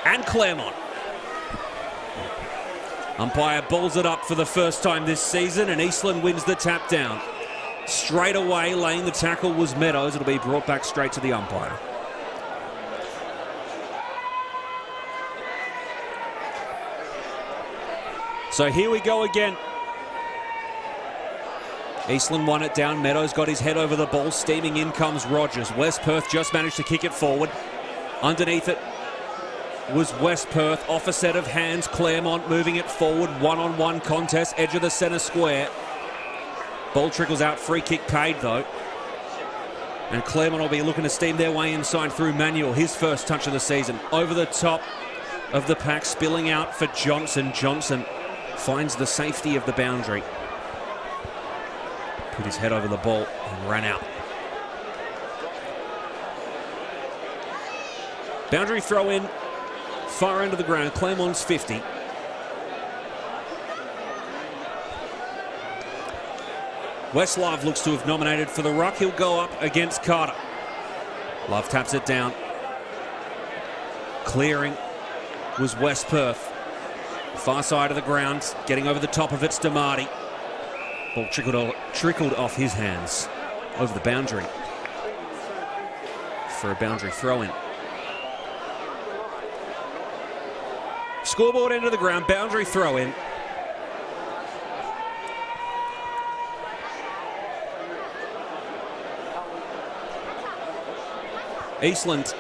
and Claremont. Umpire balls it up for the first time this season, and Eastland wins the tap down. Straight away, laying the tackle was Meadows. It'll be brought back straight to the umpire. So here we go again. Eastland won it down. Meadows got his head over the ball. Steaming in comes Rogers. West Perth just managed to kick it forward. Underneath it was West Perth. Off a set of hands. Claremont moving it forward. One-on-one contest. Edge of the centre square. Ball trickles out. Free kick paid though. And Claremont will be looking to steam their way inside through Manuel. His first touch of the season. Over the top of the pack. Spilling out for Johnson. Johnson finds the safety of the boundary. Put his head over the ball and ran out. Boundary throw in, far end of the ground. Claremont's 50. Wes Love looks to have nominated for the ruck. He'll go up against Carter. Love taps it down. Clearing was West Perth. Far side of the ground, getting over the top of it's DeMarty. Ball trickled off his hands over the boundary for a boundary throw-in. Scoreboard end of the ground, boundary throw-in. Eastland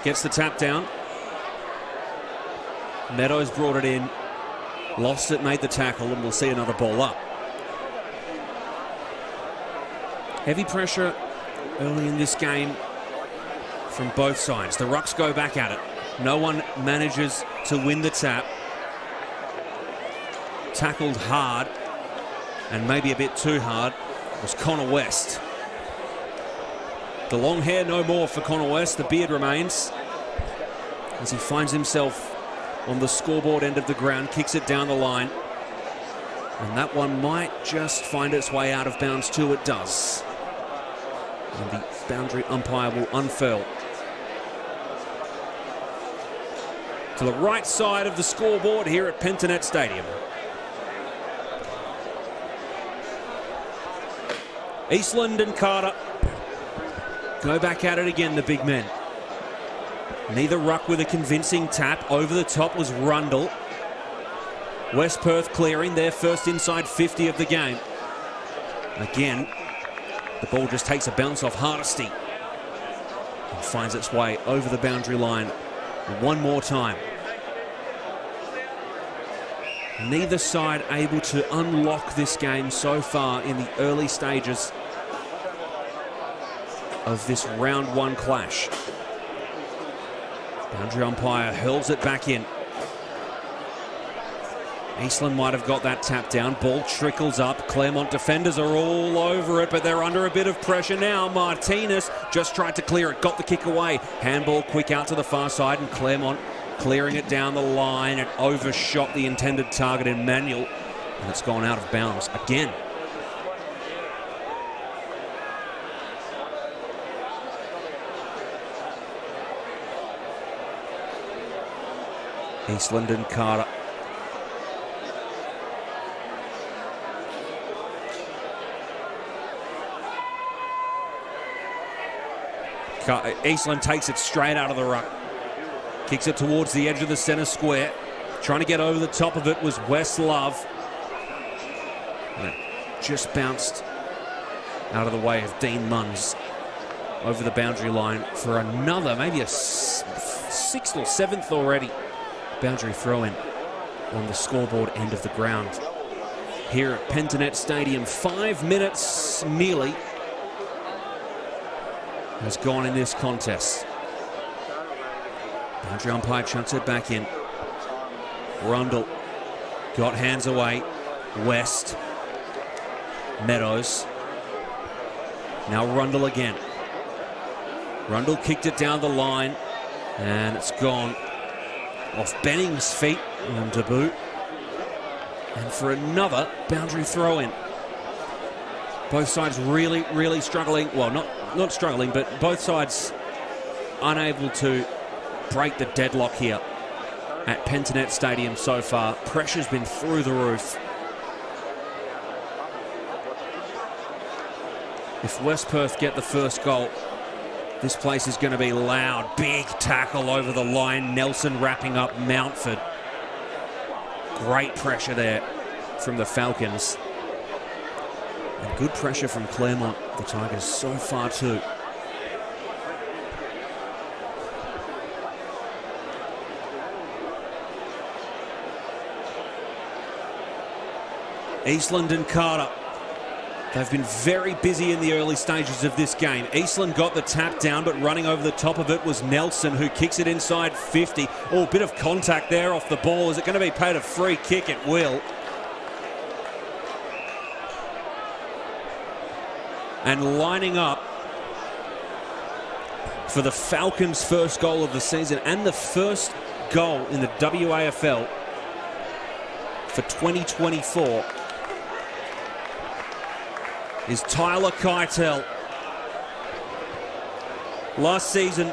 gets the tap down. Meadows brought it in. Lost it, made the tackle, and we'll see another ball up. Heavy pressure early in this game from both sides. The Rucks go back at it. No one manages to win the tap. Tackled hard, and maybe a bit too hard, was Connor West. The long hair no more for Connor West. The beard remains as he finds himself on the scoreboard end of the ground, kicks it down the line. And that one might just find its way out of bounds too. It does. And the boundary umpire will unfurl. To the right side of the scoreboard here at Pentanet Stadium. Eastland and Carter go back at it again, the big men. Neither ruck with a convincing tap. Over the top was Rundle. West Perth clearing their first inside 50 of the game. Again, the ball just takes a bounce off Hardesty and finds its way over the boundary line one more time. Neither side able to unlock this game so far in the early stages of this round one clash. Boundary umpire hurls it back in. Eastland might have got that tap down. Ball trickles up. Claremont defenders are all over it, but they're under a bit of pressure now. Martinez just tried to clear it, got the kick away. Handball quick out to the far side, and Claremont clearing it down the line. It overshot the intended target in Manuel, and it's gone out of bounds again. Eastland and Carter. Eastland takes it straight out of the ruck. Kicks it towards the edge of the centre square. Trying to get over the top of it was Wes Love. And it just bounced out of the way of Dean Munns over the boundary line for another, maybe a sixth or seventh already. Boundary throw-in on the scoreboard end of the ground here at Pentanet Stadium. 5 minutes nearly has gone in this contest. Boundary umpire chucks it back in. Rundle got hands away. West. Meadows. Now Rundle again. Rundle kicked it down the line, and it's gone off Benning's feet on debut. And for another boundary throw-in. Both sides really struggling. Well, not struggling, but both sides unable to break the deadlock here at Pentanet Stadium so far. Pressure's been through the roof. If West Perth get the first goal, this place is going to be loud. Big tackle over the line. Nelson wrapping up Mountford. Great pressure there from the Falcons. And good pressure from Claremont, the Tigers, so far too. Eastland and Carter. They've been very busy in the early stages of this game. Eastland got the tap down, but running over the top of it was Nelson, who kicks it inside 50. Oh, a bit of contact there off the ball. Is it going to be paid a free kick? It will. And lining up for the Falcons' first goal of the season and the first goal in the WAFL for 2024 is Tyler Keitel. Last season,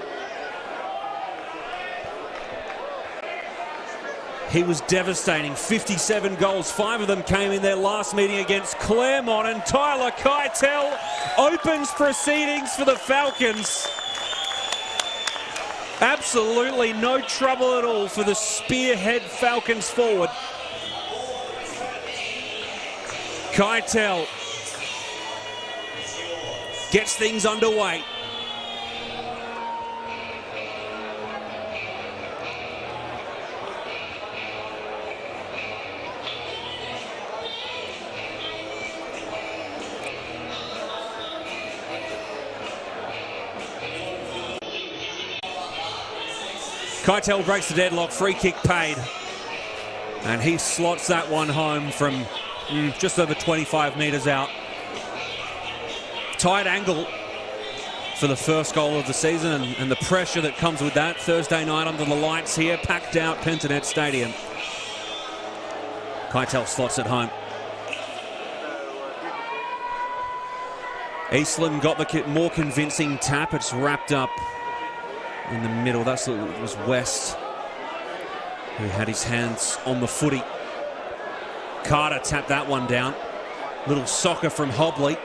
he was devastating. 57 goals, 5 of them came in their last meeting against Claremont, and Tyler Keitel opens proceedings for the Falcons. Absolutely no trouble at all for the spearhead Falcons forward. Keitel gets things underway. Keitel breaks the deadlock, free kick paid. And he slots that one home from just over 25 metres out. Tight angle for the first goal of the season, and the pressure that comes with that. Thursday night under the lights here, packed out Pentanet Stadium. Keitel slots it home. Eastland got the more convincing tap. It's wrapped up in the middle. It was West who had his hands on the footy. Carter tapped that one down. Little soccer from Hobley.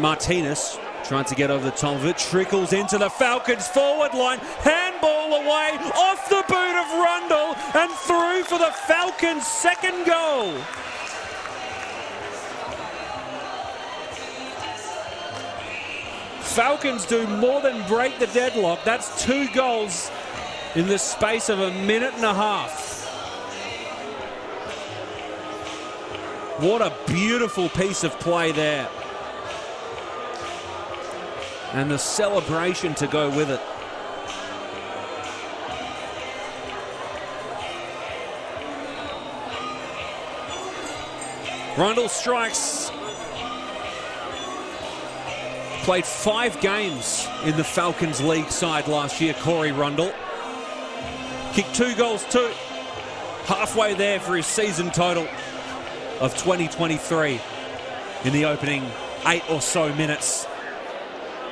Martinez trying to get over the top of it. Trickles into the Falcons forward line. Handball away off the boot of Rundle and through for the Falcons' second goal. Falcons do more than break the deadlock. That's 2 goals in the space of a minute and a half. What a beautiful piece of play there. And the celebration to go with it. Rundle strikes. Played 5 games in the Falcons League side last year, Corey Rundle. Kicked 2 goals too. Halfway there for his season total of 2023 in the opening 8 or so minutes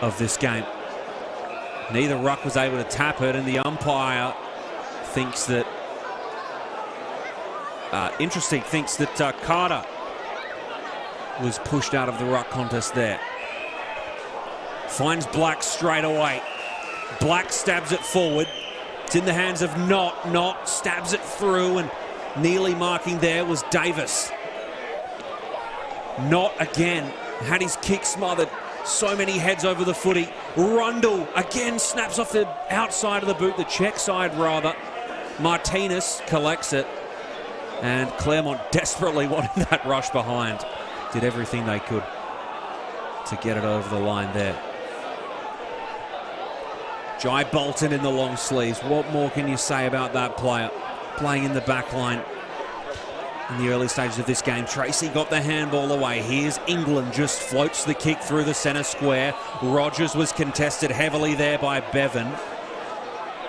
of this game. Neither ruck was able to tap it, and the umpire thinks that Carter was pushed out of the ruck contest there. Finds Black straight away. Black stabs it forward. It's in the hands of Knott. Knott stabs it through, and nearly marking there was Davis. Knott again had his kick smothered. So many heads over the footy. Rundle again snaps off the outside of the boot, the check side rather. Martinez collects it, and Claremont desperately wanted that rush behind. Did everything they could to get it over the line there. Jai Bolton in the long sleeves. What more can you say about that player? Playing in the back line in the early stages of this game. Tracy got the handball away. Here's England, just floats the kick through the centre square. Rogers was contested heavily there by Bevan,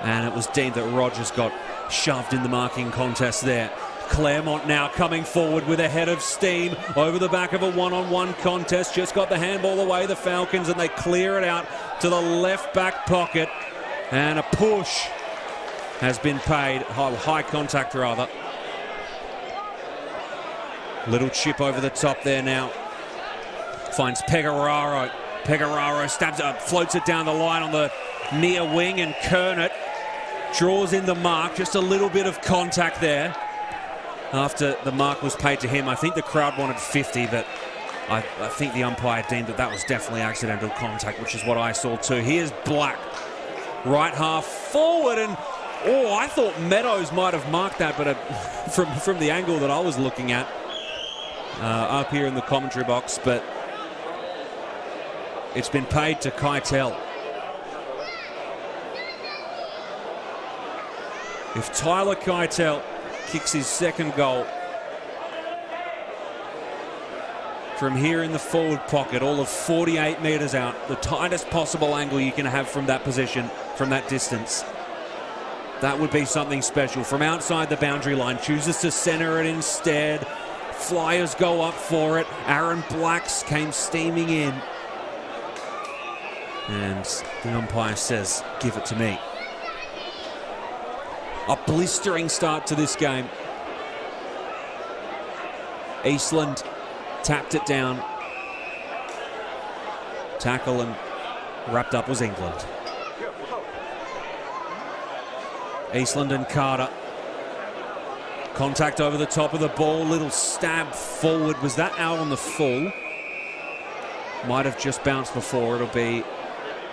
and it was deemed that Rogers got shoved in the marking contest there. Claremont now coming forward with a head of steam over the back of a one-on-one contest. Just got the handball away, the Falcons, and they clear it out to the left back pocket. And a push has been paid, high contact rather. Little chip over the top there now. Finds Pecoraro. Pecoraro stabs it, floats it down the line on the near wing, and Kernet draws in the mark. Just a little bit of contact there after the mark was paid to him. I think the crowd wanted 50, but I think the umpire deemed that was definitely accidental contact, which is what I saw too. Here's Black, right half forward, and I thought Meadows might have marked that, but from the angle that I was looking at up here in the commentary box, but it's been paid to Keitel. If Tyler Keitel kicks his second goal from here in the forward pocket, all of 48 metres out, the tightest possible angle you can have from that position, from that distance, that would be something special. From outside the boundary line, chooses to centre it instead. Flyers go up for it. Aaron Blacks came steaming in, and the umpire says, give it to me. A blistering start to this game. Eastland tapped it down. Tackle and wrapped up was England. Eastland and Carter. Contact over the top of the ball. Little stab forward. Was that out on the full? Might have just bounced before. It'll be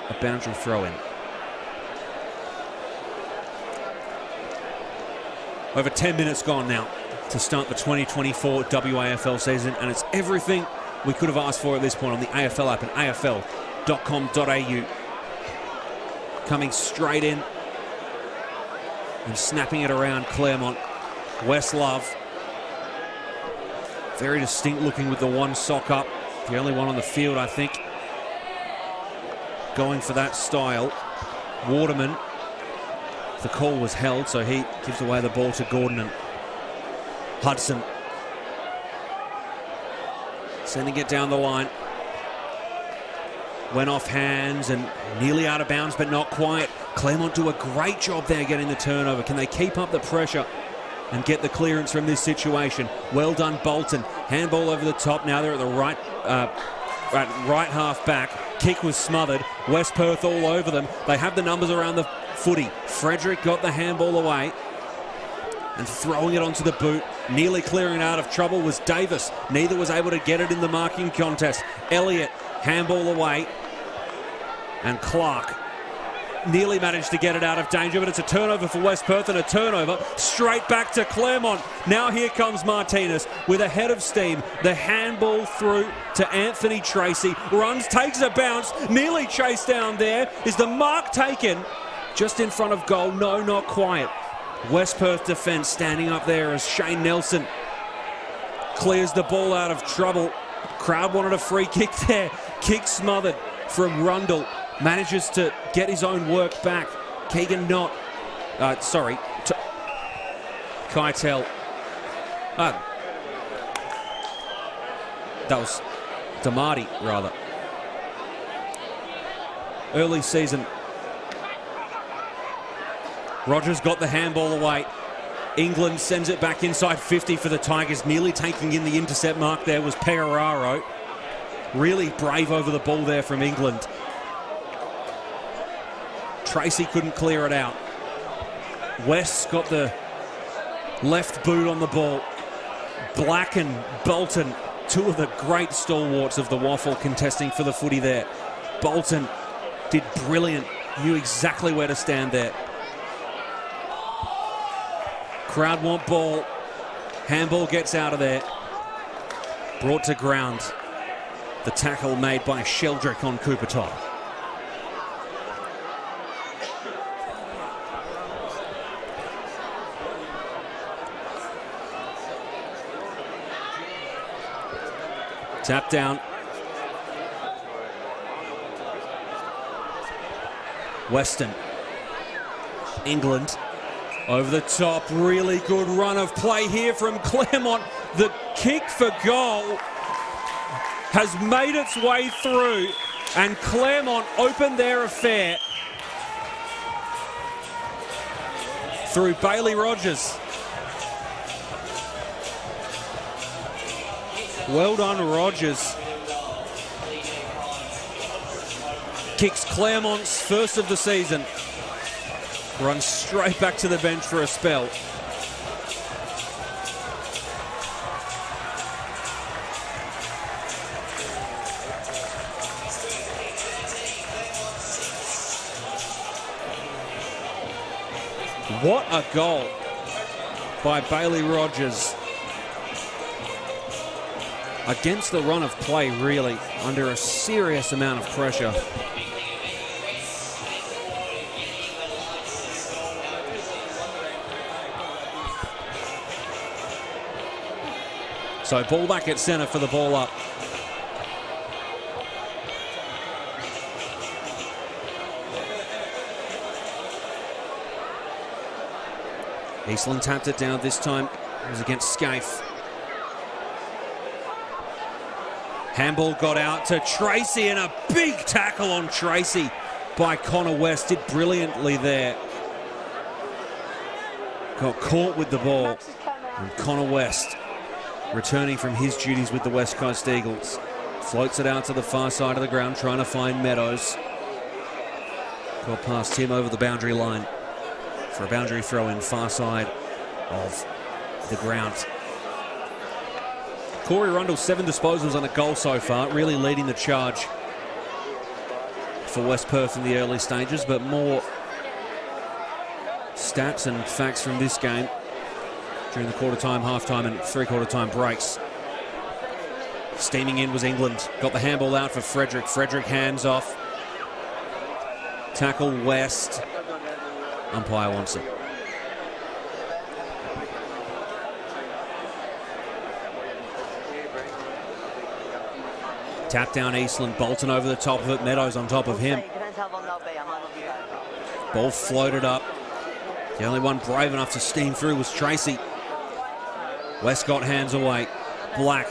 a boundary throw-in. Over 10 minutes gone now to start the 2024 WAFL season, and it's everything we could have asked for at this point on the AFL app and afl.com.au. Coming straight in and snapping it around Claremont. Wes Love, very distinct looking with the one sock up, the only one on the field, I think, going for that style. Waterman, the call was held, so he gives away the ball to Gordon, and Hudson sending it down the line. Went off hands and nearly out of bounds, but not quite. Claremont do a great job there getting the turnover. Can they keep up the pressure and get the clearance from this situation? Well done, Bolton. Handball over the top. Now they're at the right half back. Kick was smothered. West Perth all over them. They have the numbers around the footy. Frederick got the handball away and throwing it onto the boot. Nearly clearing it out of trouble was Davis. Neither was able to get it in the marking contest. Elliott, handball away. And Clark nearly managed to get it out of danger, but it's a turnover for West Perth, and a turnover straight back to Claremont. Now here comes Martinez with a head of steam. The handball through to Anthony Tracy. Runs, takes a bounce, nearly chased down there. Is the mark taken just in front of goal? No, not quite. West Perth defence standing up there as Shane Nelson clears the ball out of trouble. Crowd wanted a free kick there. Kick smothered from Rundle. Manages to get his own work back. Keegan Knott. Keitel. That was Damarty, rather. Early season. Rogers got the handball away. England sends it back inside 50 for the Tigers. Nearly taking in the intercept mark there was Pecoraro. Really brave over the ball there from England. Tracy couldn't clear it out. West got the left boot on the ball. Black and Bolton, two of the great stalwarts of the WAFL, contesting for the footy there. Bolton did brilliant, knew exactly where to stand there. Crowd want ball. Handball gets out of there. Brought to ground. The tackle made by Sheldrick on Cooper Todd. Tap down. Weston. England Over the top, really good run of play here from Claremont. The kick for goal has made its way through, and Claremont opened their affair through Bailey Rogers. Well done, Rogers. Kicks Claremont's first of the season. Runs straight back to the bench for a spell. What a goal by Bailey Rogers. Against the run of play, really, under a serious amount of pressure. So ball back at centre for the ball up. Eastland tapped it down this time. It was against Scaife. Handball got out to Tracy, and a big tackle on Tracy by Connor West. Did brilliantly there. Got caught with the ball. And Connor West, returning from his duties with the West Coast Eagles, floats it out to the far side of the ground, trying to find Meadows. Got past him over the boundary line for a boundary throw in far side of the ground. Corey Rundle, 7 disposals and a goal so far, really leading the charge for West Perth in the early stages, but more stats and facts from this game during the quarter-time, half-time and three-quarter time breaks. Steaming in was England. Got the handball out for Frederick. Frederick hands off. Tackle West. Umpire wants it. Tap down Eastland. Bolton over the top of it. Meadows on top of him. Ball floated up. The only one brave enough to steam through was Tracy. West got hands away. Black,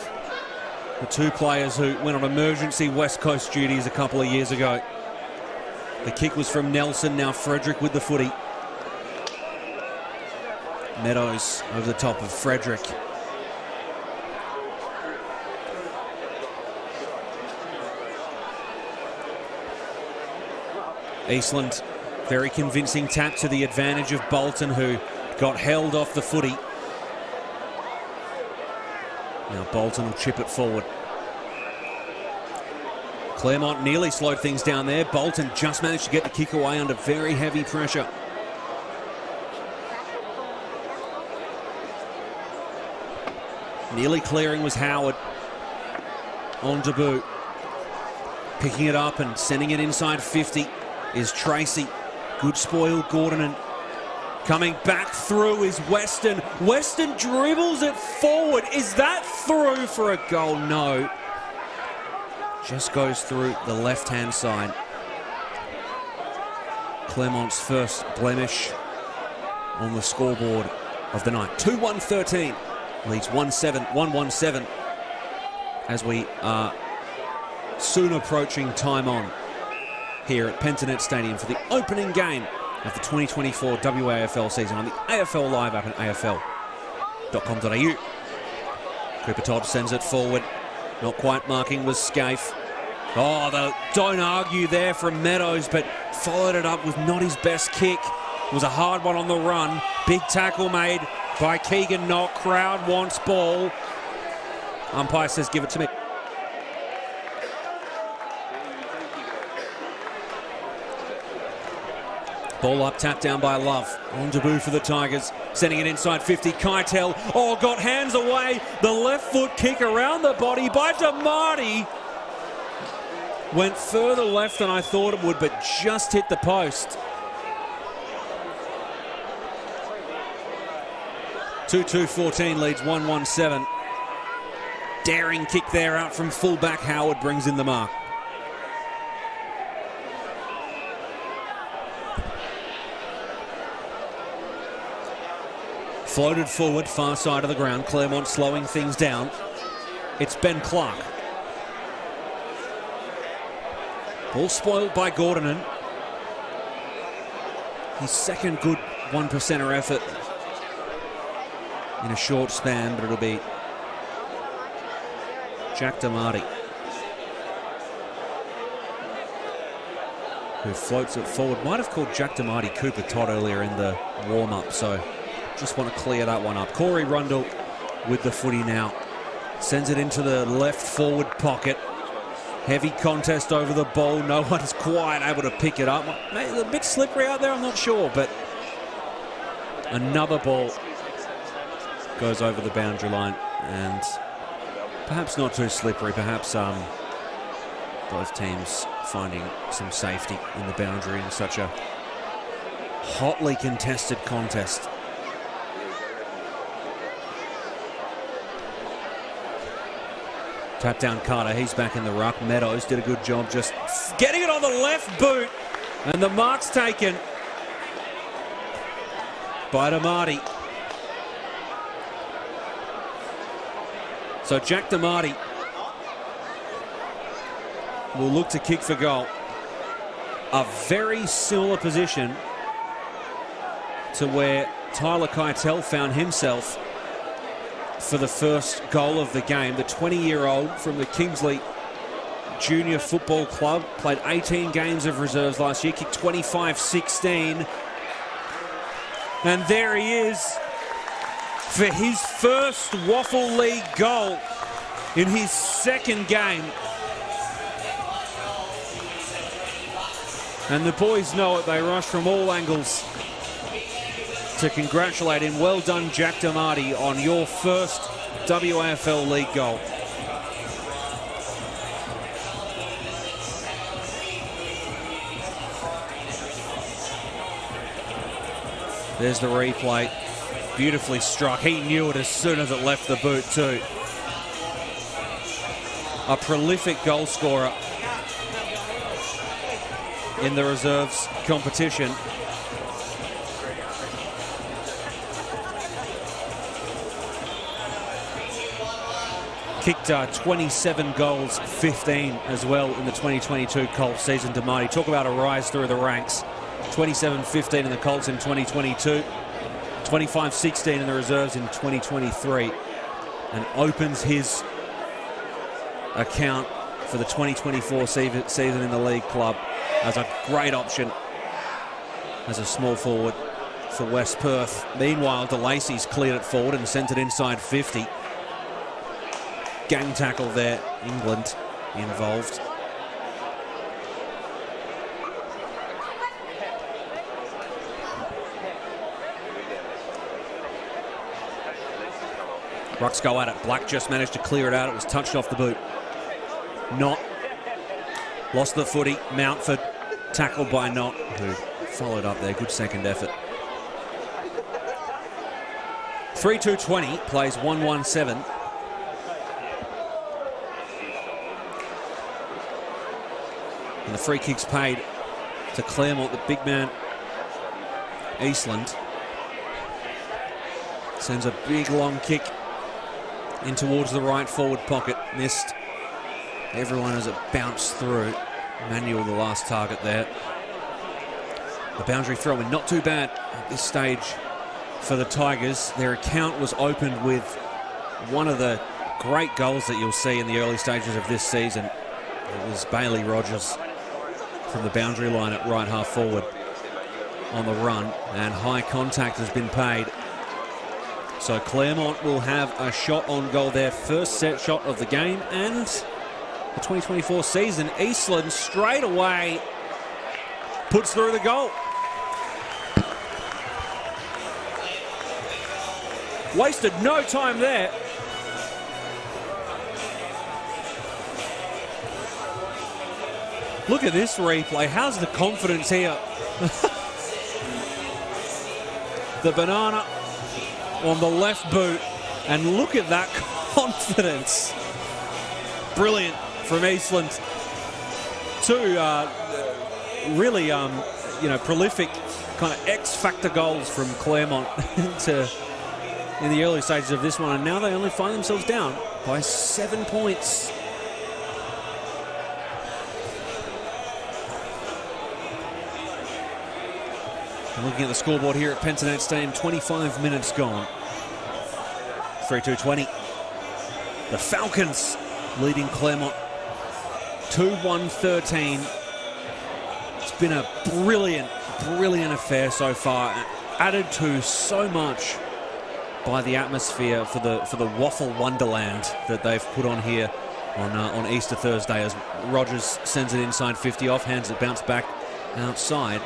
the two players who went on emergency West Coast duties a couple of years ago. The kick was from Nelson, now Frederick with the footy. Meadows over the top of Frederick. Eastland, very convincing tap to the advantage of Bolton, who got held off the footy. Now Bolton will chip it forward. Claremont nearly slowed things down there. Bolton just managed to get the kick away under very heavy pressure. Nearly clearing was Howard. On debut. Picking it up and sending it inside 50 is Tracy. Good spoil, Gordon, and coming back through is Weston. Weston dribbles it forward. Is that through for a goal? No. Just goes through the left-hand side. Claremont's first blemish on the scoreboard of the night. 2-1-13. Leads 1-1-7 as we are soon approaching time on here at Pentanet Stadium for the opening game of the 2024 WAFL season on the AFL Live app and afl.com.au. Cooper Todd sends it forward. Not quite marking was Scaife. Oh, don't argue there from Meadows, but followed it up with not his best kick. It was a hard one on the run. Big tackle made by Keegan Knott. Crowd wants ball. Umpire says give it to me. Ball up, tapped down by Love. On debut for the Tigers. Sending it inside 50. Keitel. Oh, got hands away. The left foot kick around the body by Damarty. Went further left than I thought it would, but just hit the post. 2-2-14 leads 1-1-7. Daring kick there out from fullback. Howard brings in the mark. Floated forward, far side of the ground. Claremont slowing things down. It's Ben Clark. Ball spoiled by Gordonen. His second good 1%er effort in a short span, but it'll be Jack Damarty who floats it forward. Might have called Jack Damarty Cooper Todd earlier in the warm-up, so just want to clear that one up. Corey Rundle with the footy now. Sends it into the left forward pocket. Heavy contest over the ball. No one's quite able to pick it up. Maybe a bit slippery out there, I'm not sure, but another ball goes over the boundary line, and perhaps not too slippery. Perhaps both teams finding some safety in the boundary in such a hotly contested contest. Tap down Carter, he's back in the ruck. Meadows did a good job just getting it on the left boot, and the mark's taken by Damarty. So Jack Damarty will look to kick for goal. A very similar position to where Tyler Keitel found himself for the first goal of the game. The 20-year-old from the Kingsley Junior Football Club played 18 games of reserves last year, kicked 25-16. And there he is for his first WAFL League goal in his second game. And the boys know it. They rush from all angles to congratulate him. Well done, Jack Damarty, on your first WAFL League goal. There's the replay. Beautifully struck. He knew it as soon as it left the boot too. A prolific goal scorer in the reserves competition. Kicked 27 goals, 15 as well in the 2022 Colts season. Damarty, talk about a rise through the ranks. 27-15 in the Colts in 2022. 25-16 in the reserves in 2023. And opens his account for the 2024 season in the league club as a great option as a small forward for West Perth. Meanwhile, DeLacy's cleared it forward and sent it inside 50. Gang tackle there, England involved. Rucks go at it. Black just managed to clear it out. It was touched off the boot. Knott lost the footy. Mountford tackled by Knott, who followed up there. Good second effort. 3-2-20 plays 1-1-7. And the free kick's paid to Claremont, the big man, Eastland. Sends a big long kick in towards the right forward pocket. Missed everyone as it bounced through. Manuel, the last target there. The boundary throw in, not too bad at this stage for the Tigers. Their account was opened with one of the great goals that you'll see in the early stages of this season. It was Bailey Rogers from the boundary line at right half forward on the run, and high contact has been paid. So Claremont will have a shot on goal, their first set shot of the game and the 2024 season. Eastland straight away puts through the goal. Wasted no time there. Look at this replay. How's the confidence here? The banana on the left boot, and look at that confidence. Brilliant from Eastland. Two really prolific kind of X-factor goals from Claremont to in the early stages of this one, and now they only find themselves down by 7 points. Looking at the scoreboard here at Pentanet Stadium, 25 minutes gone. 3-2-20. The Falcons leading Claremont 2-1-13. It's been a brilliant affair so far, added to so much by the atmosphere for the WAFL Wonderland that they've put on here on Easter Thursday, as Rogers sends it inside 50, off hands it bounced back outside,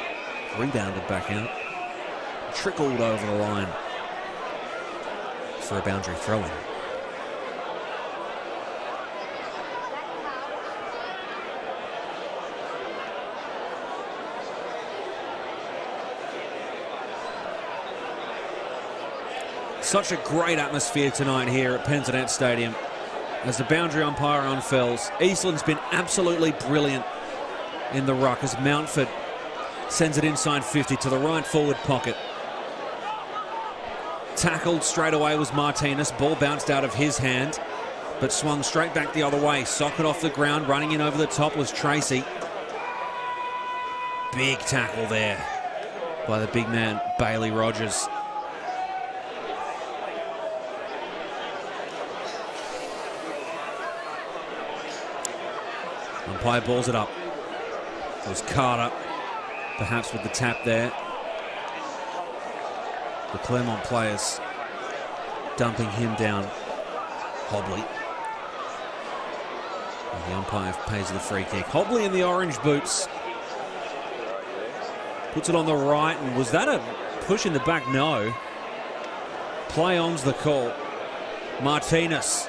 rebounded back out, trickled over the line for a boundary throw-in. Such a great atmosphere tonight here at Pentanet Stadium as the boundary umpire unfurls. Eastland's been absolutely brilliant in the ruck as Mountford sends it inside 50 to the right forward pocket. Tackled straight away was Martinez. Ball bounced out of his hand, but swung straight back the other way. Socket off the ground, running in over the top was Tracy. Big tackle there by the big man, Bailey Rogers. Umpire balls it up. It was Carter, perhaps with the tap there. The Claremont players dumping him down. Hobley. And the umpire pays the free kick. Hobley in the orange boots. Puts it on the right, and was that a push in the back? No. Play on's the call. Martinez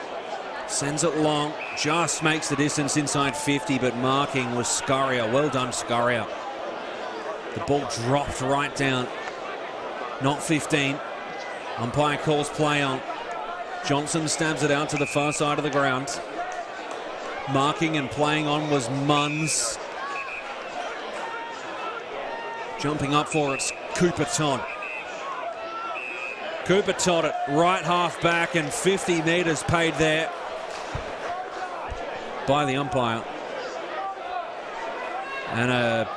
sends it long, just makes the distance inside 50, but marking was Scurrier. Well done, Scurrier. The ball dropped right down. Not 15. Umpire calls play on. Johnson stabs it out to the far side of the ground. Marking and playing on was Munns. Jumping up for it's Cooper Todd. Cooper Todd at right half back, and 50 metres paid there by the umpire. And a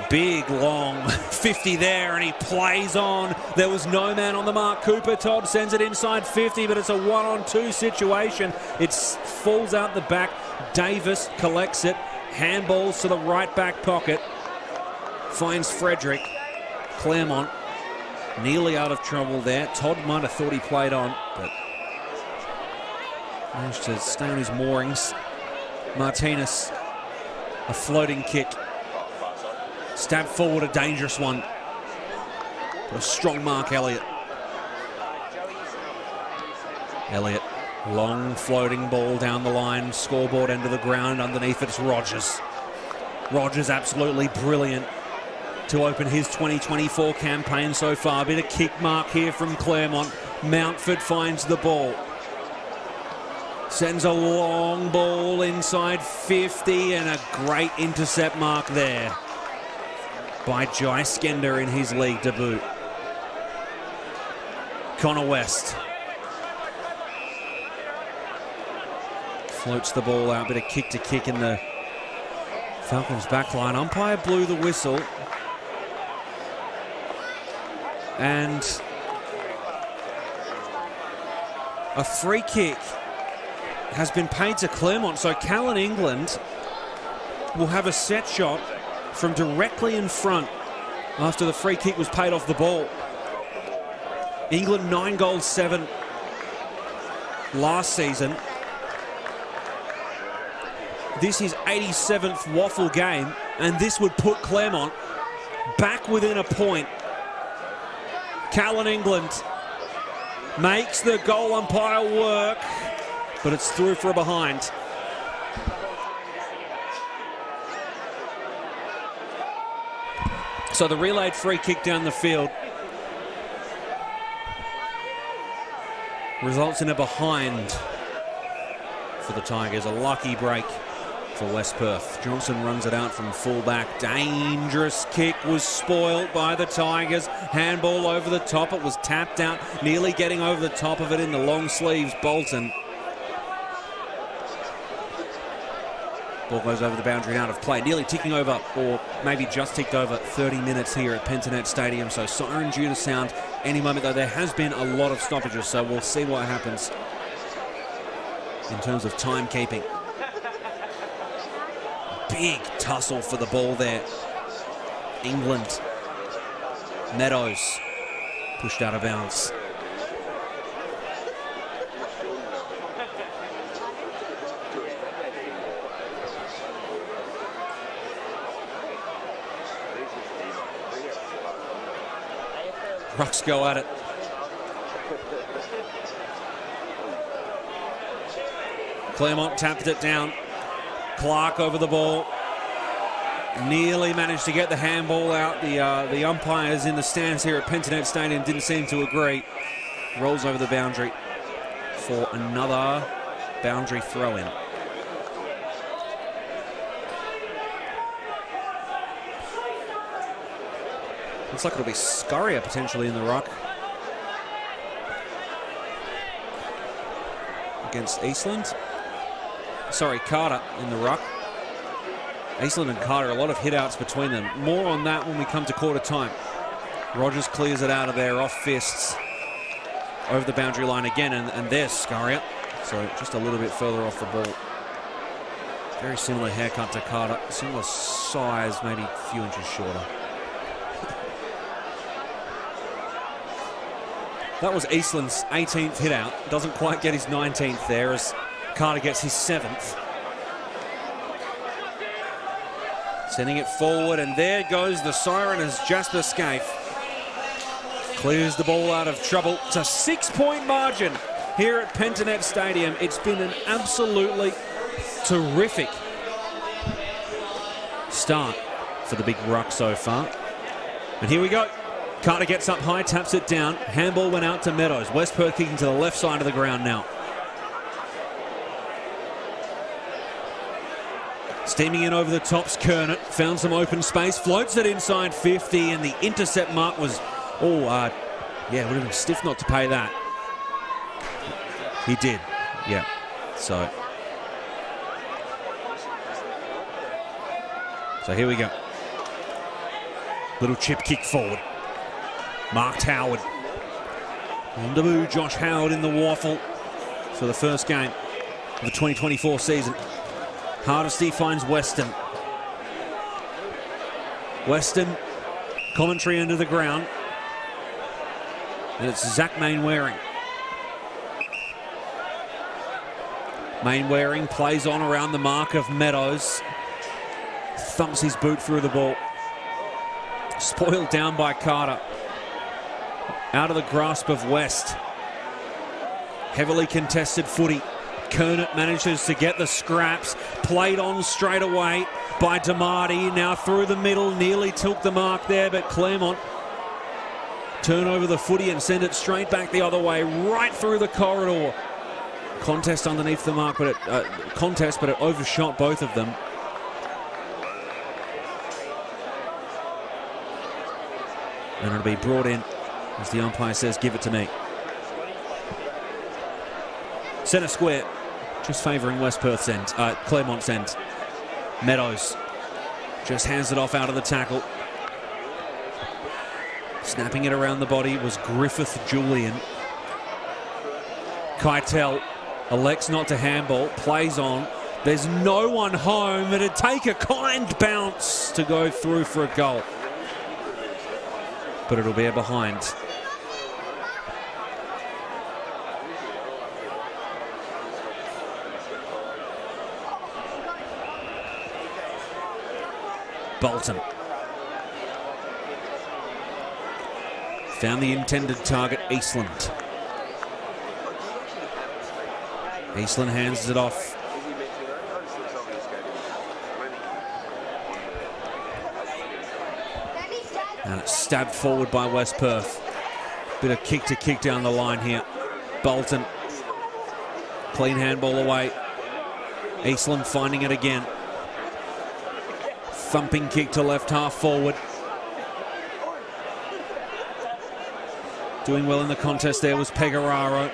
big long 50 there, and he plays on. There was no man on the mark. Cooper Todd sends it inside 50, but it's a 1-on-2 situation. It falls out the back. Davis collects it. Handballs to the right back pocket. Finds Frederick. Claremont nearly out of trouble there. Todd might have thought he played on, but managed to stay on his moorings. Martinez, a floating kick. Stab forward, a dangerous one. But a strong mark, Elliott. Elliott, long floating ball down the line, scoreboard end of the ground. Underneath it's Rogers. Rogers absolutely brilliant to open his 2024 campaign so far. A bit of kick mark here from Claremont. Mountford finds the ball. Sends a long ball inside 50, and a great intercept mark there by Jai Skender in his league debut. Connor West floats the ball out. Bit of kick to kick in the Falcons backline. Umpire blew the whistle. And a free kick has been paid to Claremont, so Callan England will have a set shot from directly in front after the free kick was paid off the ball. England 9 goals, 7 last season. This is 87th WAFL game, and this would put Claremont back within a point. Callan England makes the goal umpire work, but it's through for a behind. So the relayed free kick down the field results in a behind for the Tigers. A lucky break for West Perth. Johnson runs it out from fullback. Dangerous kick was spoiled by the Tigers. Handball over the top. It was tapped out, nearly getting over the top of it in the long sleeves. Bolton. Ball goes over the boundary out of play. Nearly ticking over, or maybe just ticked over 30 minutes here at Pentanet Stadium. So siren due to sound any moment, though there has been a lot of stoppages. So we'll see what happens in terms of timekeeping. Big tussle for the ball there. England. Meadows pushed out of bounds. Rucks go at it. Claremont tapped it down. Clark over the ball. Nearly managed to get the handball out. The umpires in the stands here at Pentanet Stadium didn't seem to agree. Rolls over the boundary for another boundary throw-in. Looks like it'll be Scurrier potentially in the ruck against Eastland. Sorry, Carter in the ruck. Eastland and Carter, a lot of hit-outs between them. More on that when we come to quarter time. Rogers clears it out of there, off fists. Over the boundary line again, and there's Scurrier. So just a little bit further off the ball. Very similar haircut to Carter. Similar size, maybe a few inches shorter. That was Eastland's 18th hit-out. Doesn't quite get his 19th there as Carter gets his 7th. Sending it forward, and there goes the siren as Jasper Scaife clears the ball out of trouble. It's a 6-point margin here at Pentanet Stadium. It's been an absolutely terrific start for the big ruck so far. And here we go. Carter gets up high, taps it down. Handball went out to Meadows. West Perth kicking to the left side of the ground now. Steaming in over the tops, Kernet found some open space, floats it inside 50, and the intercept mark was, yeah, would have been stiff not to pay that. He did, yeah. So here we go. Little chip kick forward. Marked Howard. On debut, Josh Howard in the WAFL for the first game of the 2024 season. Hardesty finds Weston. Weston, commentary into the ground. And it's Zach Mainwaring. Mainwaring plays on around the mark of Meadows. Thumps his boot through the ball. Spoiled down by Carter. Out of the grasp of West. Heavily contested footy. Kernet manages to get the scraps. Played on straight away by DeMarty. Now through the middle. Nearly took the mark there, but Claremont turn over the footy and send it straight back the other way, right through the corridor. Contest underneath the mark, but it overshot both of them. And it'll be brought in as the umpire says, give it to me. Centre square, just favouring West Perth's end, Claremont's end. Meadows just hands it off out of the tackle. Snapping it around the body was Griffith Julian. Keitel elects not to handball, plays on. There's no one home. It'd take a kind bounce to go through for a goal. But it'll be a behind. Bolton found the intended target, Eastland. Eastland hands it off. And it's stabbed forward by West Perth. Bit of kick to kick down the line here. Bolton. Clean handball away. Eastland finding it again. Thumping kick to left half forward. Doing well in the contest there was Pegararo.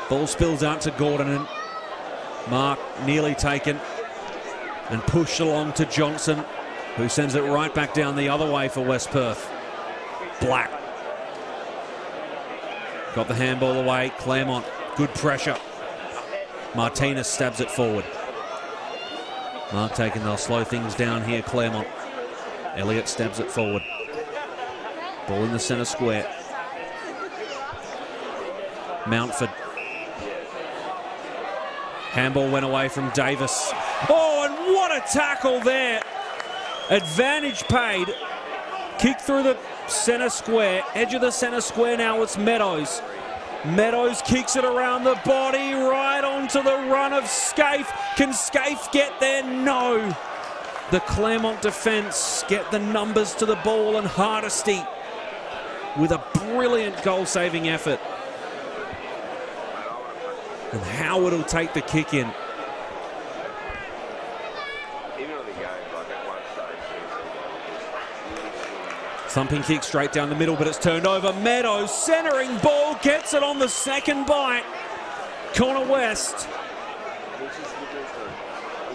Ball spills out to Gordon, and Mark nearly taken and pushed along to Johnson, who sends it right back down the other way for West Perth. Black got the handball away. Claremont, good pressure. Martinez stabs it forward. Mark taking, they'll slow things down here, Claremont. Elliott stabs it forward. Ball in the centre square. Mountford. Handball went away from Davis. Oh, and what a tackle there. Advantage paid. Kick through the centre square. Edge of the centre square now, it's Meadows. Meadows kicks it around the body, right onto the run of Scaife. Can Scaife get there? No. The Claremont defence get the numbers to the ball, and Hardesty with a brilliant goal-saving effort. And Howard will take the kick in. Thumping kick straight down the middle, but it's turned over. Meadows centering ball, gets it on the second bite. Connor West.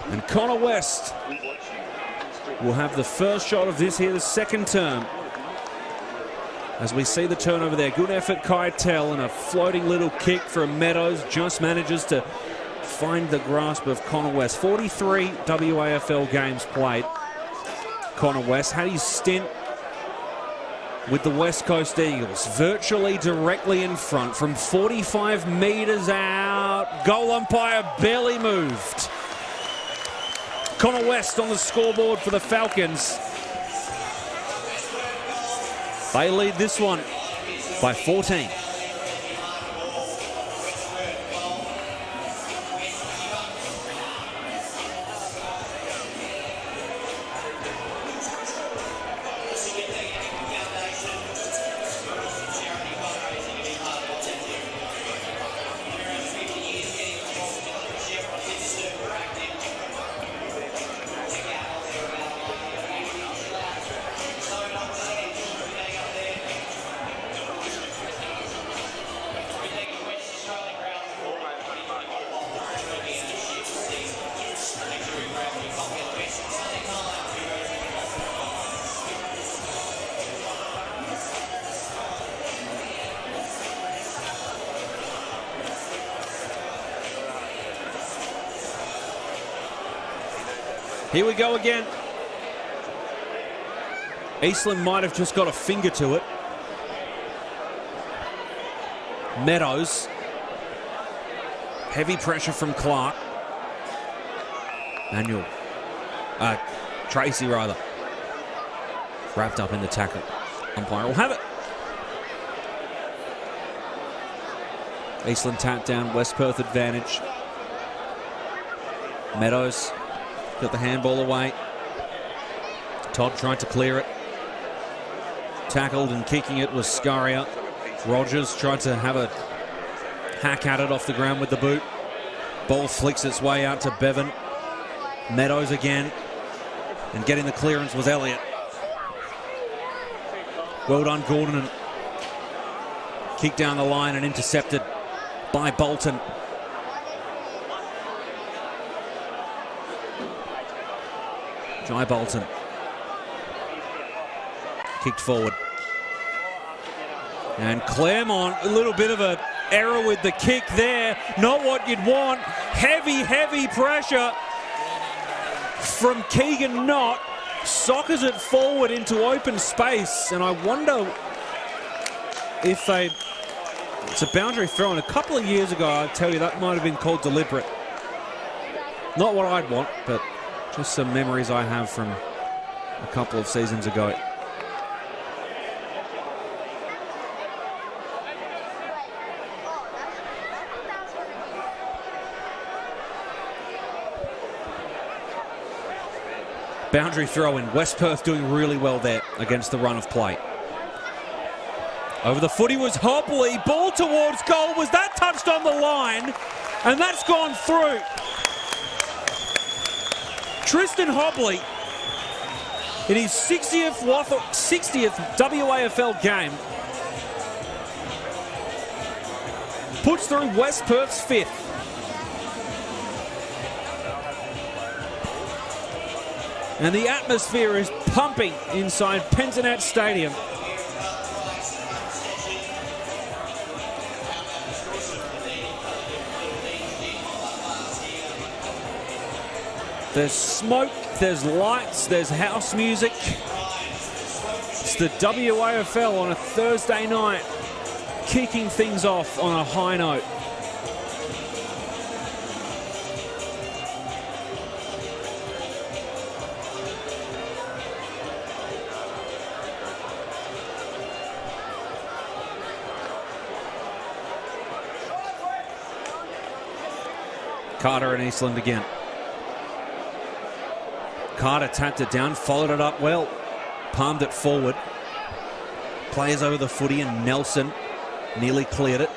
And Connor West will have the first shot of this here, the second term. As we see the turnover there. Good effort, Keitel, and a floating little kick from Meadows. Just manages to find the grasp of Connor West. 43 WAFL games played. Connor West had his stint with the West Coast Eagles, virtually directly in front from 45 metres out. Goal umpire barely moved. Connor West on the scoreboard for the Falcons. They lead this one by 14. Here we go again. Eastland might have just got a finger to it. Meadows. Heavy pressure from Clark. Tracy rather. Wrapped up in the tackle. Umpire will have it. Eastland tapped down, West Perth advantage. Meadows got the handball away. Todd tried to clear it. Tackled and kicking it was Scaria. Rogers tried to have a hack at it off the ground with the boot. Ball flicks its way out to Bevan. Meadows again. And getting the clearance was Elliott. Well done, Gordon. And kicked down the line and intercepted by Bolton. Jai Bolton. Kicked forward. And Claremont, a little bit of an error with the kick there. Not what you'd want. Heavy pressure from Keegan Knott. Soccers it forward into open space. And I wonder if it's a boundary throw. And a couple of years ago, I tell you, that might have been called deliberate. Not what I'd want, but just some memories I have from a couple of seasons ago. Boundary throw in. West Perth doing really well there against the run of play. Over the footy was Hobley. Ball towards goal. Was that touched on the line? And that's gone through. Tristan Hobley in his 60th WAFL game. Puts through West Perth's 5th. And the atmosphere is pumping inside Pentanet Stadium. There's smoke, there's lights, there's house music. It's the WAFL on a Thursday night, kicking things off on a high note. Carter and Eastland again. Carter tapped it down, followed it up well, palmed it forward. Players over the footy and Nelson nearly cleared it.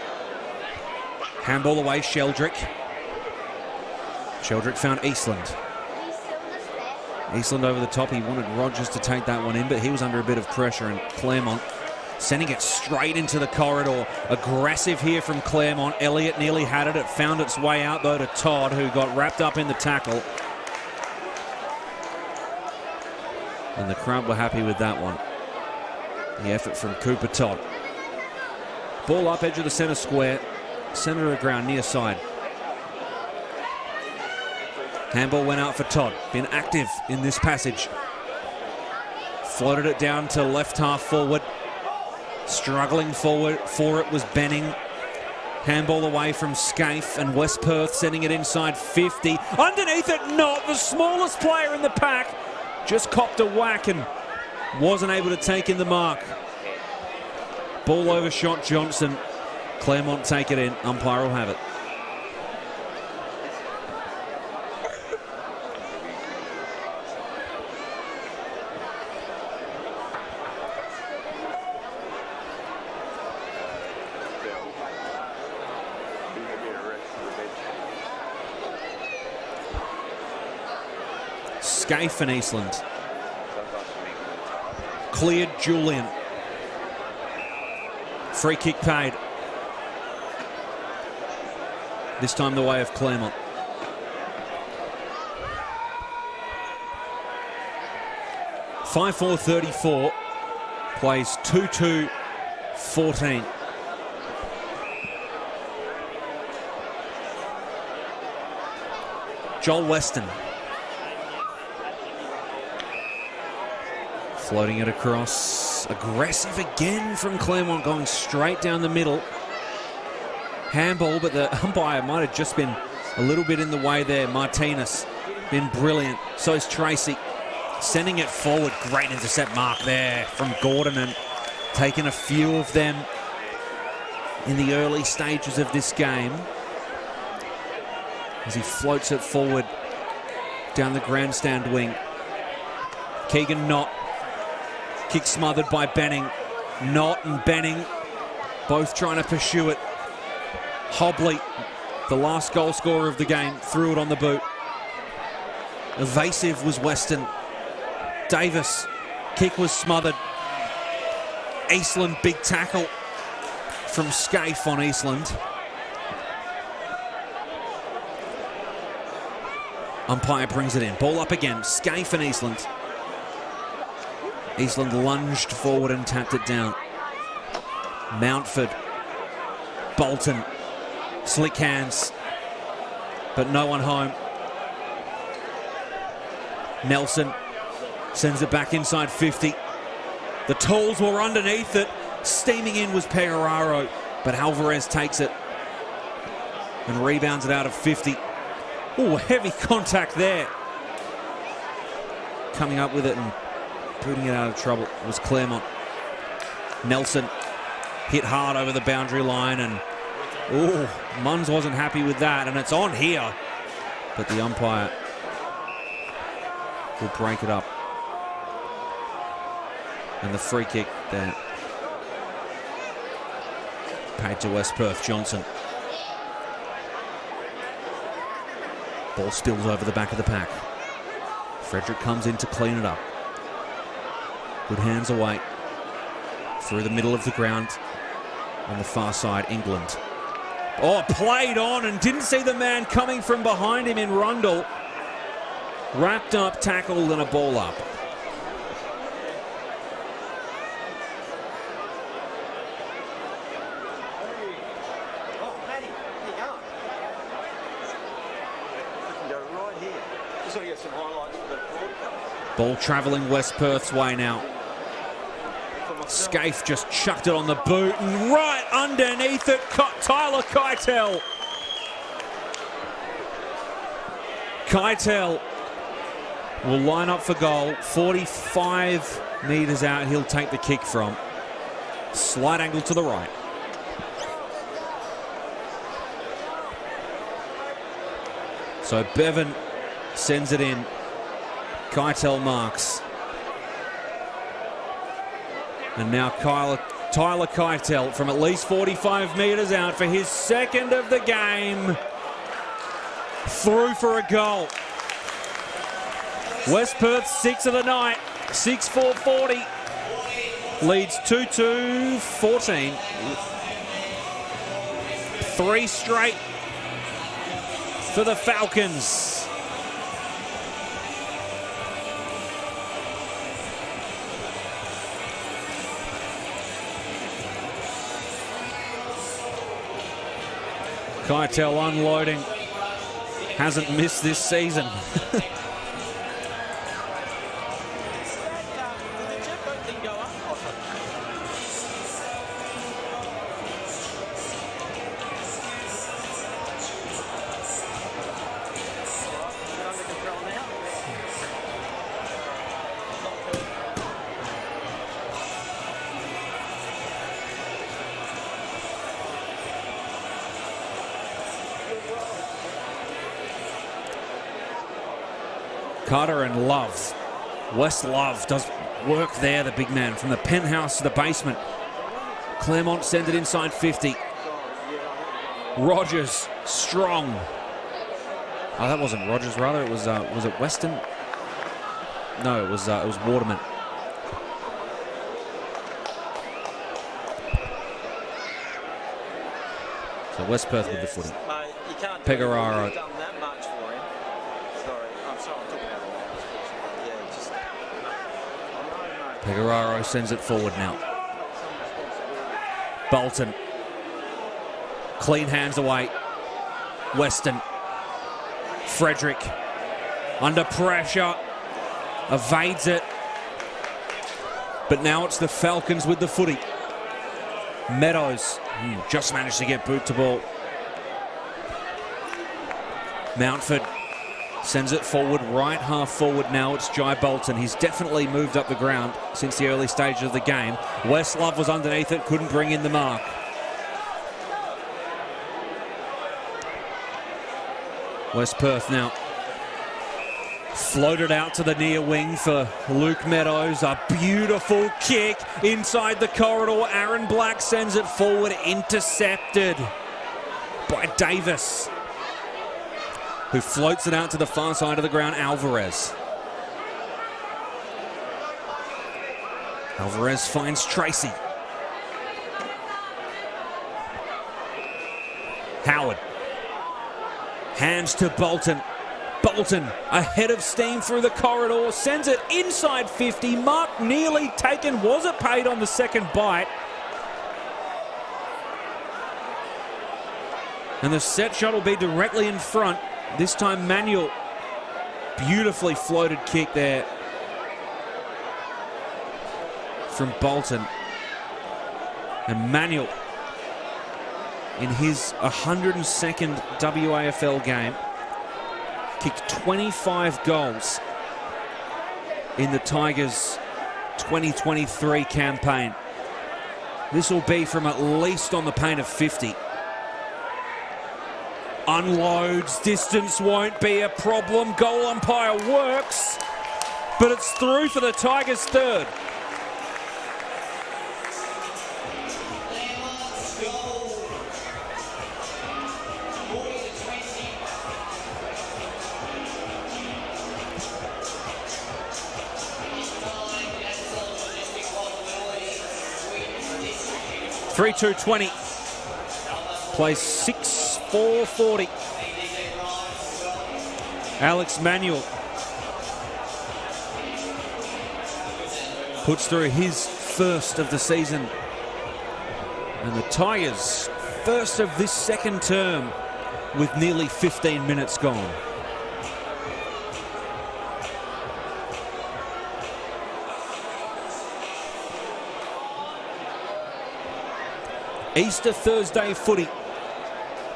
Handball away, Sheldrick. Sheldrick found Eastland. Eastland over the top. He wanted Rogers to take that one in, but he was under a bit of pressure, and Claremont sending it straight into the corridor. Aggressive here from Claremont. Elliott nearly had it. It found its way out, though, to Todd, who got wrapped up in the tackle. And the crowd were happy with that one. The effort from Cooper Todd. Ball up, edge of the centre square. Centre of the ground, near side. Handball went out for Todd. Been active in this passage. Floated it down to left half forward. Struggling forward for it was Benning. Handball away from Scaife, and West Perth sending it inside 50. Underneath it, not the smallest player in the pack. Just copped a whack and wasn't able to take in the mark. Ball overshot Johnson. Claremont take it in. Umpire will have it. Scaife and Eastland. Cleared Julian. Free kick paid. This time the way of Claremont. (5-4-34). Plays 2-2-14. Joel Weston. Floating it across. Aggressive again from Claremont, going straight down the middle. Handball, but the umpire might have just been a little bit in the way there. Martinez been brilliant. So is Tracy. Sending it forward. Great intercept mark there from Gordon, and taking a few of them in the early stages of this game as he floats it forward down the grandstand wing. Keegan Knott. Kick smothered by Benning. Knott and Benning both trying to pursue it. Hobley, the last goal scorer of the game, threw it on the boot. Evasive was Weston. Davis, kick was smothered. Eastland, big tackle from Scaife on Eastland. Umpire brings it in. Ball up again. Scaife and Eastland. Eastland lunged forward and tapped it down. Mountford. Bolton. Slick hands. But no one home. Nelson sends it back inside 50. The tools were underneath it. Steaming in was Pereira, but Alvarez takes it and rebounds it out of 50. Oh, heavy contact there. Coming up with it and putting it out of trouble was Claremont. Nelson hit hard over the boundary line, and Munns wasn't happy with that, and it's on here. But the umpire will break it up. And the free kick there paid to West Perth. Johnson. Ball spills over the back of the pack. Frederick comes in to clean it up. Good hands away. Through the middle of the ground on the far side, England. Oh, played on and didn't see the man coming from behind him in Rundle. Wrapped up, tackled, and a ball up. Ball travelling West Perth's way now. Scaife just chucked it on the boot and right underneath it, Tyler Keitel. Keitel will line up for goal. 45 metres out, he'll take the kick from. Slight angle to the right. So Bevan sends it in. Keitel marks. And now Tyler Keitel from at least 45 metres out for his second of the game. Through for a goal. West Perth 6 of the night. 6-4-40. Leads 2-2-14. 3 straight for the Falcons. Keitel unloading. Hasn't missed this season. Carter and Love. West Love does work there, the big man, from the penthouse to the basement. Claremont sends it inside 50. Rogers, strong. Oh, that wasn't Rogers, rather. It was it Weston? No, it was Waterman. So West Perth with the footy. Pecoraro. Pecoraro sends it forward now. Bolton. Clean hands away. Weston. Frederick. Under pressure. Evades it. But now it's the Falcons with the footy. Meadows. Just managed to get boot to ball. Mountford. Sends it forward, right half forward now. It's Jai Bolton. He's definitely moved up the ground since the early stages of the game. West Love was underneath it, couldn't bring in the mark. West Perth now. Floated out to the near wing for Luke Meadows. A beautiful kick inside the corridor. Aaron Black sends it forward, intercepted by Davis, who floats it out to the far side of the ground. Alvarez. Alvarez finds Tracy. Howard. Hands to Bolton. Bolton ahead of steam through the corridor. Sends it inside 50. Mark nearly taken. Was it paid on the second bite? And the set shot will be directly in front. This time Manuel. Beautifully floated kick there from Bolton. And Manuel, in his 102nd WAFL game, kicked 25 goals in the Tigers' 2023 campaign. This will be from at least on the paint of 50. Unloads, distance won't be a problem. Goal umpire works, but it's through for the Tigers' third. 3-2-20. Plays 6-4-40. Alex Manuel puts through his first of the season. And the Tigers, first of this second term, with nearly 15 minutes gone. Easter Thursday footy,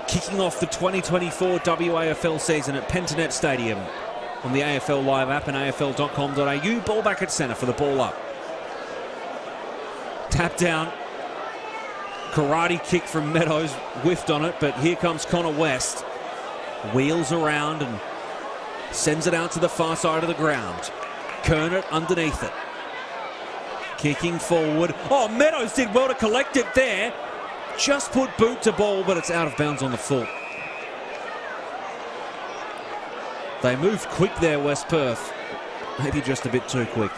kicking off the 2024 WAFL season at Pentanet Stadium on the AFL Live app and afl.com.au. Ball back at centre for the ball up. Tap down. Karate kick from Meadows, whiffed on it, but here comes Connor West. Wheels around and sends it out to the far side of the ground. Kernet underneath it. Kicking forward. Oh, Meadows did well to collect it there. Just put boot to ball, but it's out of bounds on the full. They moved quick there, West Perth. Maybe just a bit too quick.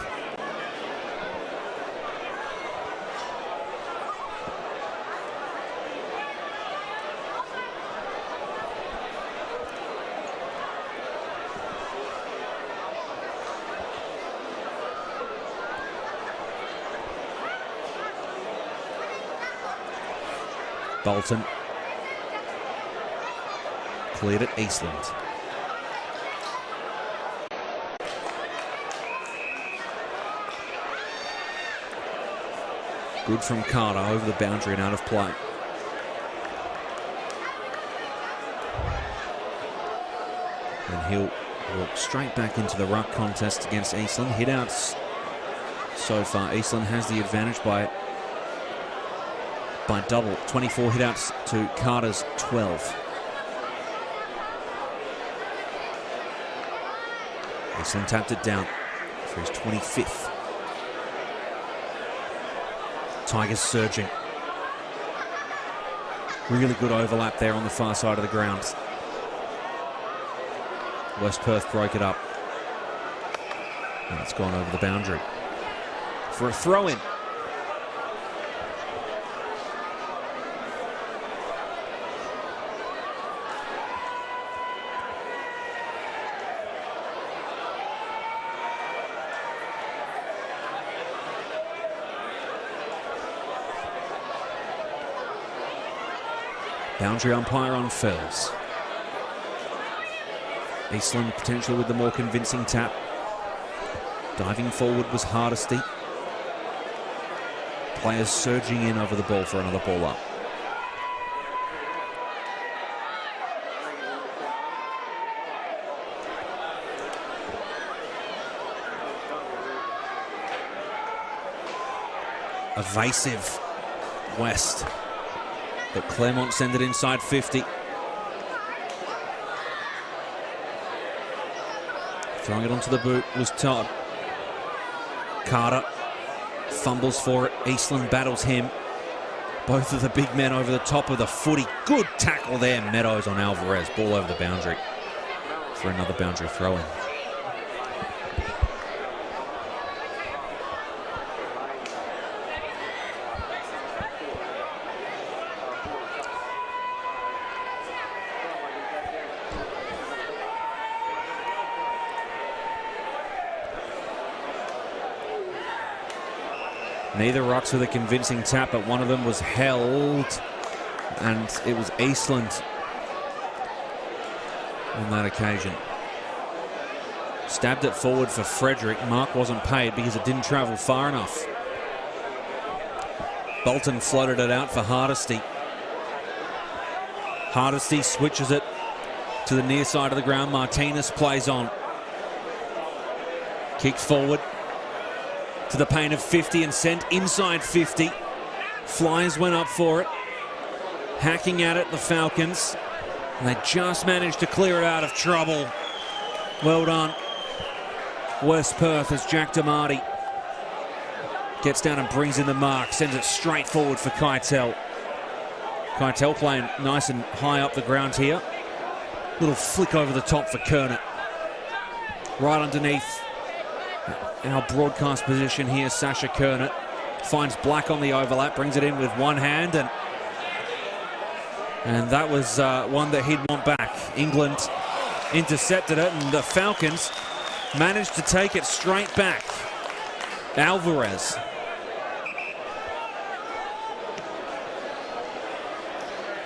Bolton cleared at Eastland. Good from Carter over the boundary and out of play. And he'll walk straight back into the ruck contest against Eastland. Hit-outs so far. Eastland has the advantage by double. 24 hit-outs to Carter's 12. Eastland tapped it down for his 25th. Tigers surging. Really good overlap there on the far side of the ground. West Perth broke it up. And it's gone over the boundary for a throw-in. Boundary umpire on Fells. Eastland potentially with the more convincing tap. Diving forward was Hardesty. Players surging in over the ball for another ball up. Evasive West. But Claremont send it inside 50. Throwing it onto the boot was Todd. Carter fumbles for it. Eastland battles him. Both of the big men over the top of the footy. Good tackle there, Meadows on Alvarez. Ball over the boundary for another boundary throw-in. Neither rucks with a convincing tap, but one of them was held, and it was Eastland on that occasion. Stabbed it forward for Frederick. Mark wasn't paid because it didn't travel far enough. Bolton floated it out for Hardesty. Hardesty switches it to the near side of the ground. Martinez plays on. Kicked forward to the paint of 50 and sent inside 50. Flyers went up for it. Hacking at it, the Falcons. And they just managed to clear it out of trouble. Well done, West Perth, as Jack Damarty gets down and brings in the mark. Sends it straight forward for Keitel. Keitel playing nice and high up the ground here. Little flick over the top for Kernet. Right underneath our broadcast position here, Sasha Kernet. finds Black on the overlap, brings it in with one hand, and that was one that he'd want back. England intercepted it, and the Falcons managed to take it straight back. Alvarez.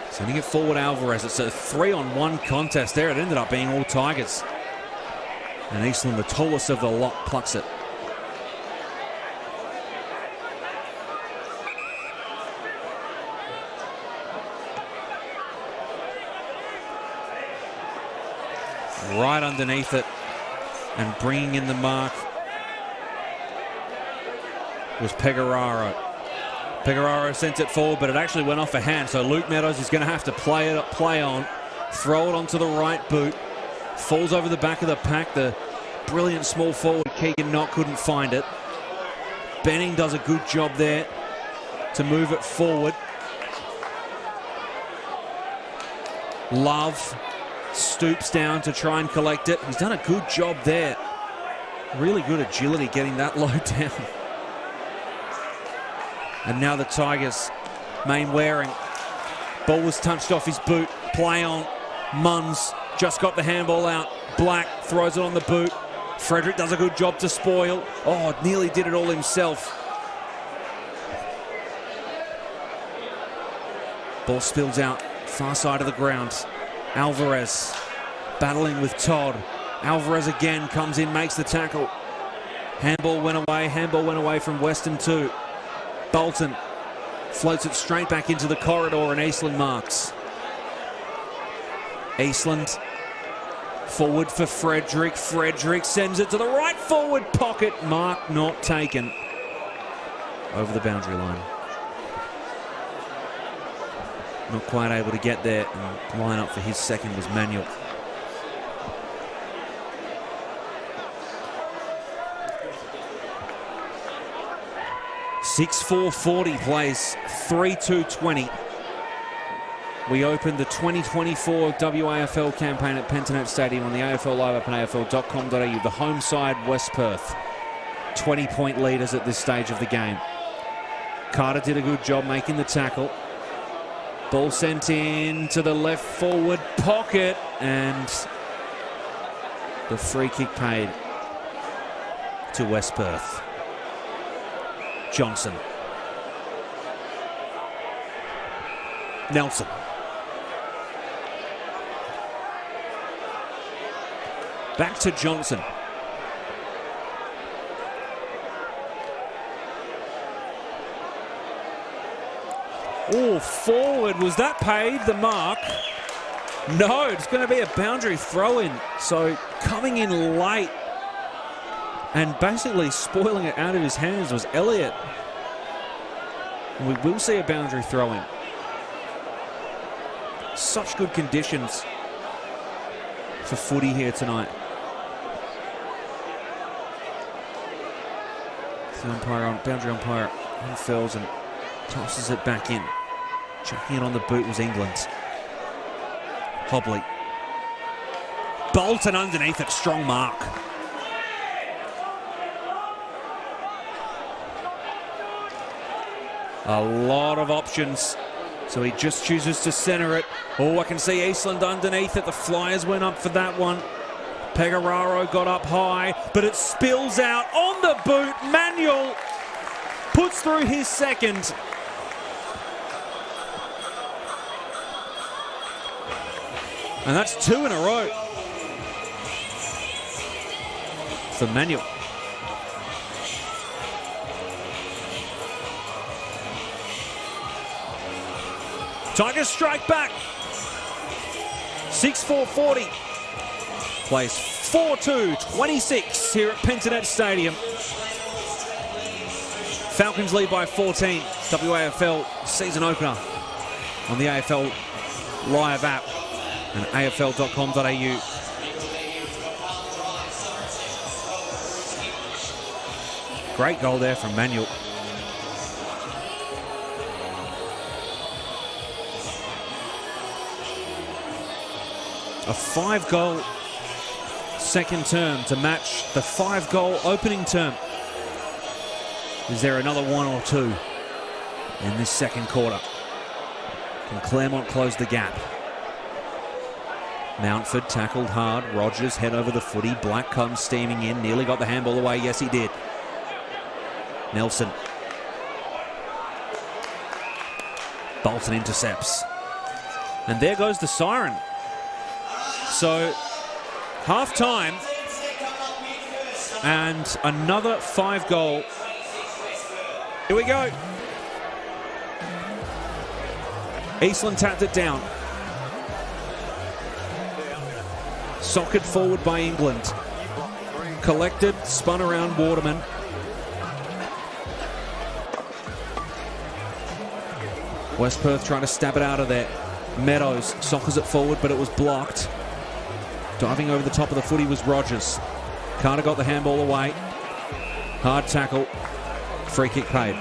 Sending it forward, Alvarez. It's a 3-on-1 contest there. It ended up being all Tigers. And Eastland, the tallest of the lot, plucks it. Right underneath it and bringing in the mark was Pegararo. Pegararo sent it forward, but it actually went off a hand, so Luke Meadows is going to have to play on, throw it onto the right boot. Falls over the back of the pack. The brilliant small forward Keegan Knott couldn't find it. Benning does a good job there to move it forward. Love stoops down to try and collect it. He's done a good job there. Really good agility getting that low down. And now the Tigers, Main Waring. Ball was touched off his boot. Play on. Munns just got the handball out. Black throws it on the boot. Frederick does a good job to spoil. Oh, nearly did it all himself. Ball spills out far side of the ground. Alvarez battling with Todd. Alvarez again comes in, makes the tackle. Handball went away from Western too. Bolton floats it straight back into the corridor and Eastland marks. Eastland forward for Frederick. Frederick sends it to the right forward pocket. Mark not taken. Over the boundary line. Not quite able to get there, and line up for his second was Manuel. (6:4:40) plays 3:2:20. We opened the 2024 WAFL campaign at Pentanet Stadium on the AFL Live app and AFL.com.au. The home side, West Perth. 20-point leaders at this stage of the game. Carter did a good job making the tackle. Ball sent in to the left forward pocket, and the free kick paid to West Perth. Johnson. Nelson. Back to Johnson. Oh, forward. Was that paid, the mark? No, it's going to be a boundary throw-in. So coming in late and basically spoiling it out of his hands was Elliott. We will see a boundary throw-in. Such good conditions for footy here tonight. The boundary umpire unfurls and tosses it back in. Chucking it on the boot was England. Hobley. Bolton underneath it, strong mark. A lot of options. So he just chooses to centre it. Oh, I can see Eastland underneath it. The Flyers went up for that one. Pegararo got up high, but it spills out on the boot. Manuel puts through his second. And that's 2 in a row for Manuel. Tigers strike back. 6:4:40. Plays 4-2-26 here at Pentanet Stadium. Falcons lead by 14. WAFL season opener on the AFL Live app and AFL.com.au. Great goal there from Manuel. A 5-goal second term to match the 5-goal opening term Is there another one or two in this second quarter? Can Claremont close the gap? Mountford tackled hard. Rogers head over the footy. Black comes steaming in. Nearly got the handball away. Yes, he did. Nelson. Bolton intercepts. And there goes the siren. So, half-time. And another 5-goal. Here we go. Eastland tapped it down. Socked forward by England. Collected, spun around Waterman. West Perth trying to stab it out of there. Meadows sockers it forward, but it was blocked. Diving over the top of the footy was Rogers. Carter got the handball away. Hard tackle. Free kick paid.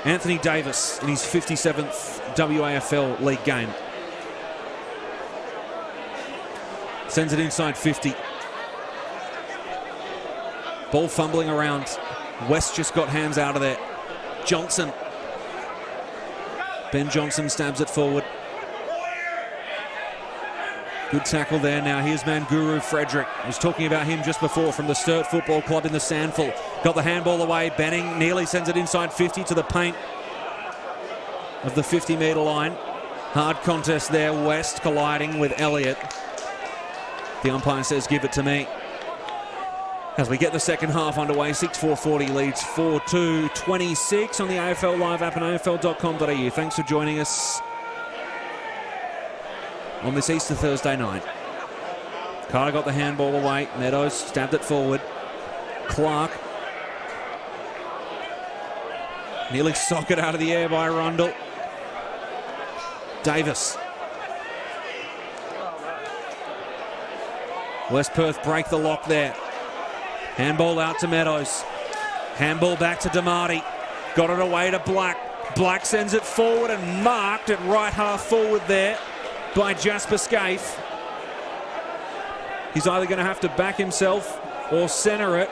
Anthony Davis in his 57th WAFL league game. Sends it inside 50. Ball fumbling around. West just got hands out of there. Johnson. Ben Johnson stabs it forward. Good tackle there. Now here's Manguru Frederick. I was talking about him just before from the Sturt Football Club in the Sandful. Got the handball away. Benning nearly sends it inside 50 to the paint of the 50-metre line. Hard contest there. West colliding with Elliott. The umpire says, give it to me. As we get the second half underway, 6-4-40 leads 4-2-26 on the AFL Live app and afl.com.au. Thanks for joining us on this Easter Thursday night. Carter got the handball away. Meadows stabbed it forward. Clark. Nearly socked out of the air by Rundle. Davis. West Perth break the lock there. Handball out to Meadows. Handball back to Damarty. Got it away to Black. Black sends it forward and marked at right half forward there by Jasper Scaife. He's either going to have to back himself or centre it.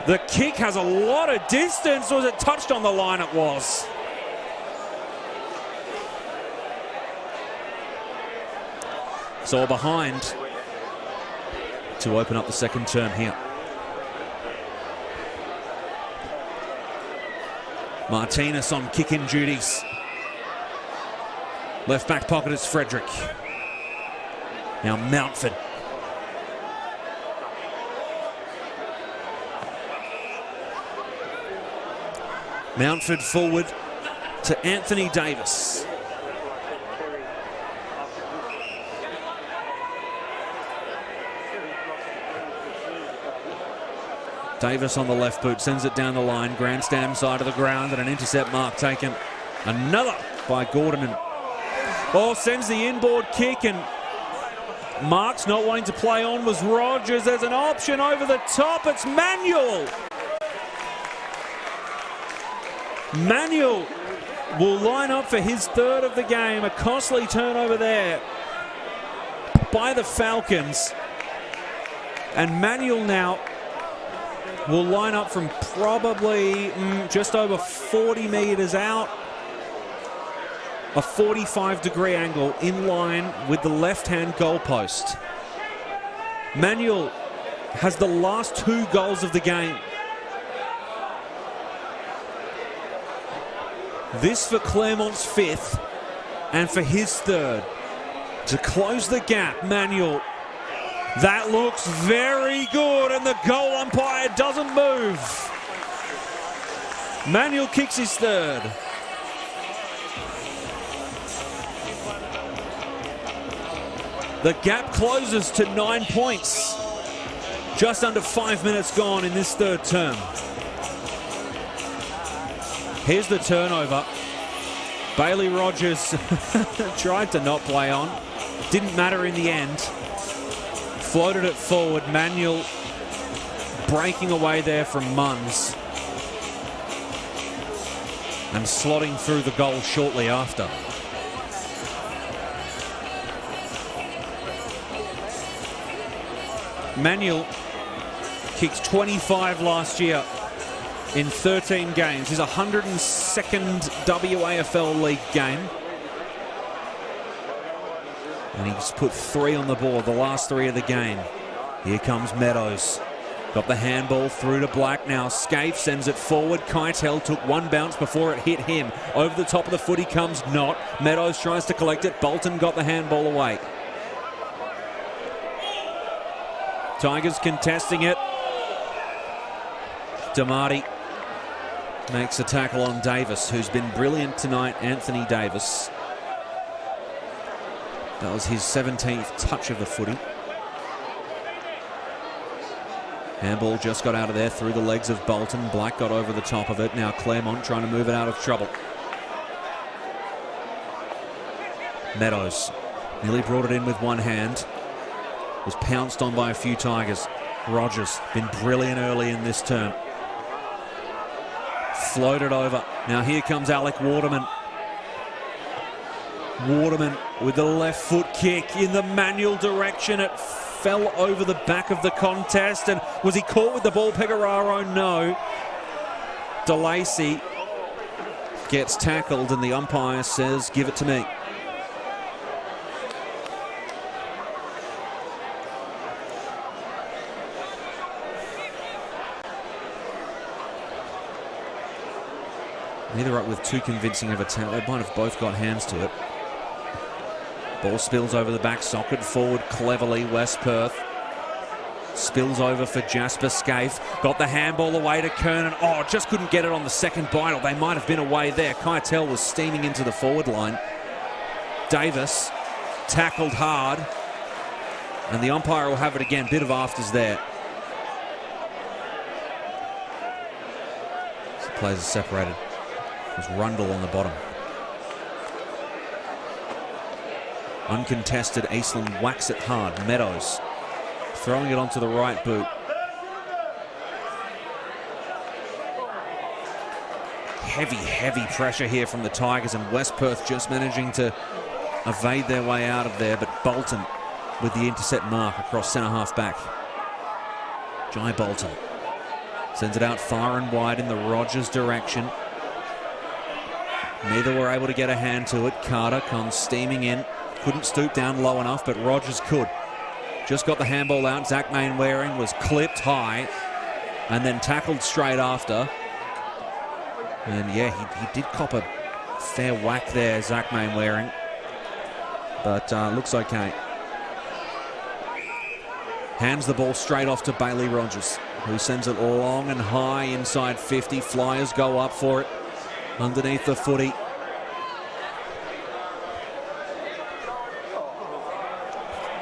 The kick has a lot of distance. Was it touched on the line? It was. So behind to open up the second term here. Martinez on kick-in duties. Left back pocket is Frederick. Now Mountford. Mountford forward to Anthony Davis. Davis on the left boot, sends it down the line. Grandstand side of the ground and an intercept mark taken. Another by Gordon. And sends the inboard kick, and Marks not wanting to play on was Rogers. There's an option over the top. It's Manuel. Manuel will line up for his third of the game. A costly turnover there by the Falcons. And Manuel now will line up from probably just over 40 metres out. A 45-degree angle in line with the left-hand goalpost. Manuel has the last 2 goals of the game. This for Claremont's 5th and for his 3rd. To close the gap, Manuel. That looks very good, and the goal umpire doesn't move. Manuel kicks his 3rd. The gap closes to 9 points. Just under 5 minutes gone in this 3rd term. Here's the turnover. Bailey Rogers tried to not play on. Didn't matter in the end. Floated it forward. Manuel breaking away there from Munns. And slotting through the goal shortly after. Manuel kicked 25 last year in 13 games. His 102nd WAFL League game. And he's put 3 on the board, the last 3 of the game. Here comes Meadows. Got the handball through to Black now. Scaife sends it forward. Keitel took one bounce before it hit him. Over the top of the foot he comes not. Meadows tries to collect it. Bolton got the handball away. Tigers contesting it. Damati makes a tackle on Davis, who's been brilliant tonight, Anthony Davis. That was his 17th touch of the footy. Handball just got out of there through the legs of Bolton. Black got over the top of it. Now Claremont trying to move it out of trouble. Meadows nearly brought it in with one hand. Was pounced on by a few Tigers. Rogers been brilliant early in this term. Floated over. Now here comes Alec Waterman. Waterman with the left foot kick in the Manuel direction. It fell over the back of the contest. And was he caught with the ball, Pecoraro? No. DeLacy gets tackled and the umpire says, give it to me. Neither up with too convincing of a tackle. They might have both got hands to it. Ball spills over the back socket. Forward cleverly, West Perth. Spills over for Jasper Scaife. Got the handball away to Kernan. Oh, just couldn't get it on the second bite, or they might have been away there. Keitel was steaming into the forward line. Davis tackled hard. And the umpire will have it again. Bit of afters there. So players are separated. There's Rundle on the bottom. Uncontested, Eastland whacks it hard. Meadows throwing it onto the right boot. Heavy pressure here from the Tigers, and West Perth just managing to evade their way out of there, but Bolton with the intercept mark across centre half back. Jai Bolton sends it out far and wide in the Rogers direction. Neither were able to get a hand to it. Carter comes steaming in. Couldn't stoop down low enough, but Rogers could. Just got the handball out. Zach Mainwaring was clipped high and then tackled straight after. And yeah, he did cop a fair whack there, Zach Mainwaring. But looks okay. Hands the ball straight off to Bailey Rogers, who sends it long and high inside 50. Flyers go up for it. Underneath the footy.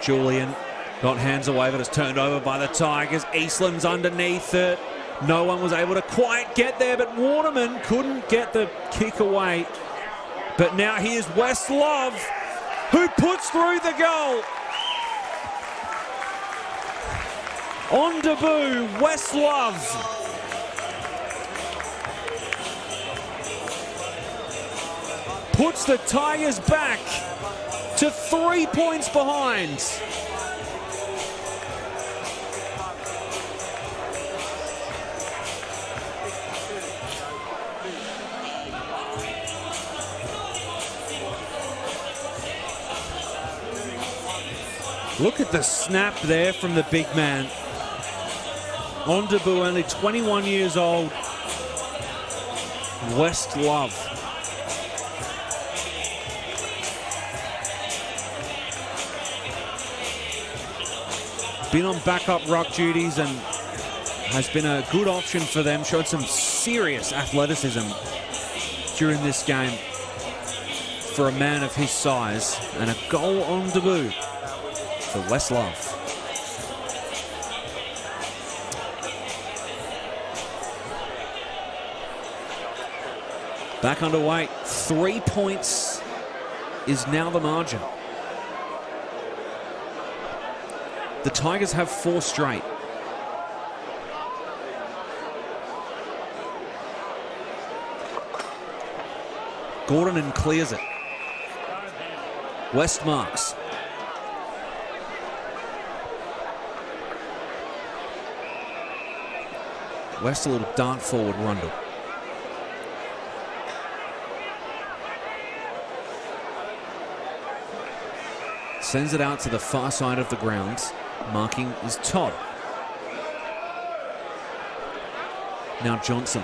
Julian got hands away, but it's turned over by the Tigers. Eastland's underneath it. No one was able to quite get there, but Waterman couldn't get the kick away. But now here's West Love, who puts through the goal. On debut, West Love. Puts the Tigers back to 3 points behind. Look at the snap there from the big man. On debut, only 21 years old. West Love. Been on backup ruck duties and has been a good option for them. Showed some serious athleticism during this game for a man of his size. And a goal on debut for West Love. Back underway. 3 points is now the margin. The Tigers have 4 straight. Gordon clears it. West marks. West a little dart forward, Rundle. Sends it out to the far side of the grounds. Marking is Todd. Now Johnson.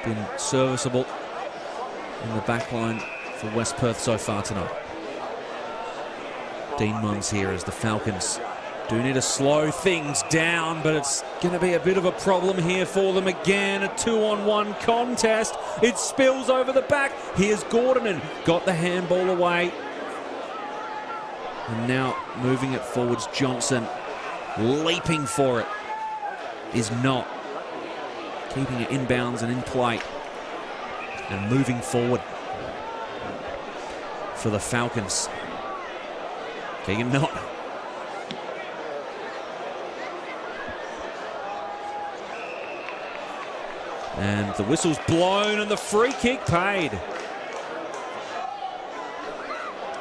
Been serviceable in the back line for West Perth so far tonight. Dean Munns here as the Falcons do need to slow things down, but it's going to be a bit of a problem here for them again. A 2-on-1 contest. It spills over the back. Here's Gordon and got the handball away. And now moving it forwards, Johnson leaping for it is not. Keeping it inbounds and in play. And moving forward for the Falcons. Keegan Knott. And the whistle's blown and the free kick paid.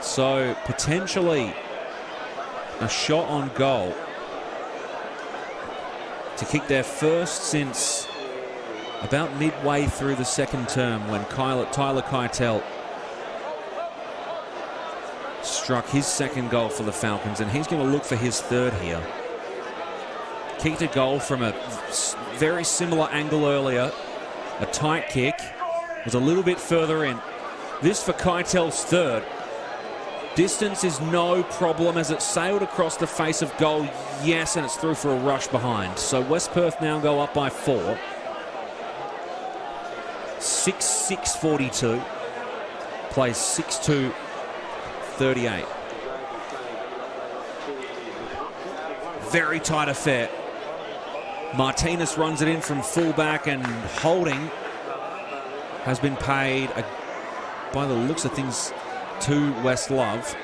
So potentially a shot on goal to kick their first since about midway through the second term when Tyler Keitel struck his second goal for the Falcons, and he's going to look for his third here. Kicked a goal from a very similar angle earlier. A tight kick. Was a little bit further in. This for Keitel's third. Distance is no problem as it sailed across the face of goal. Yes, and it's through for a rush behind. So West Perth now go up by 4. 6-6-42. Plays 6-2-38. Very tight affair. Martinez runs it in from fullback, and holding has been paid, by the looks of things, to West Love,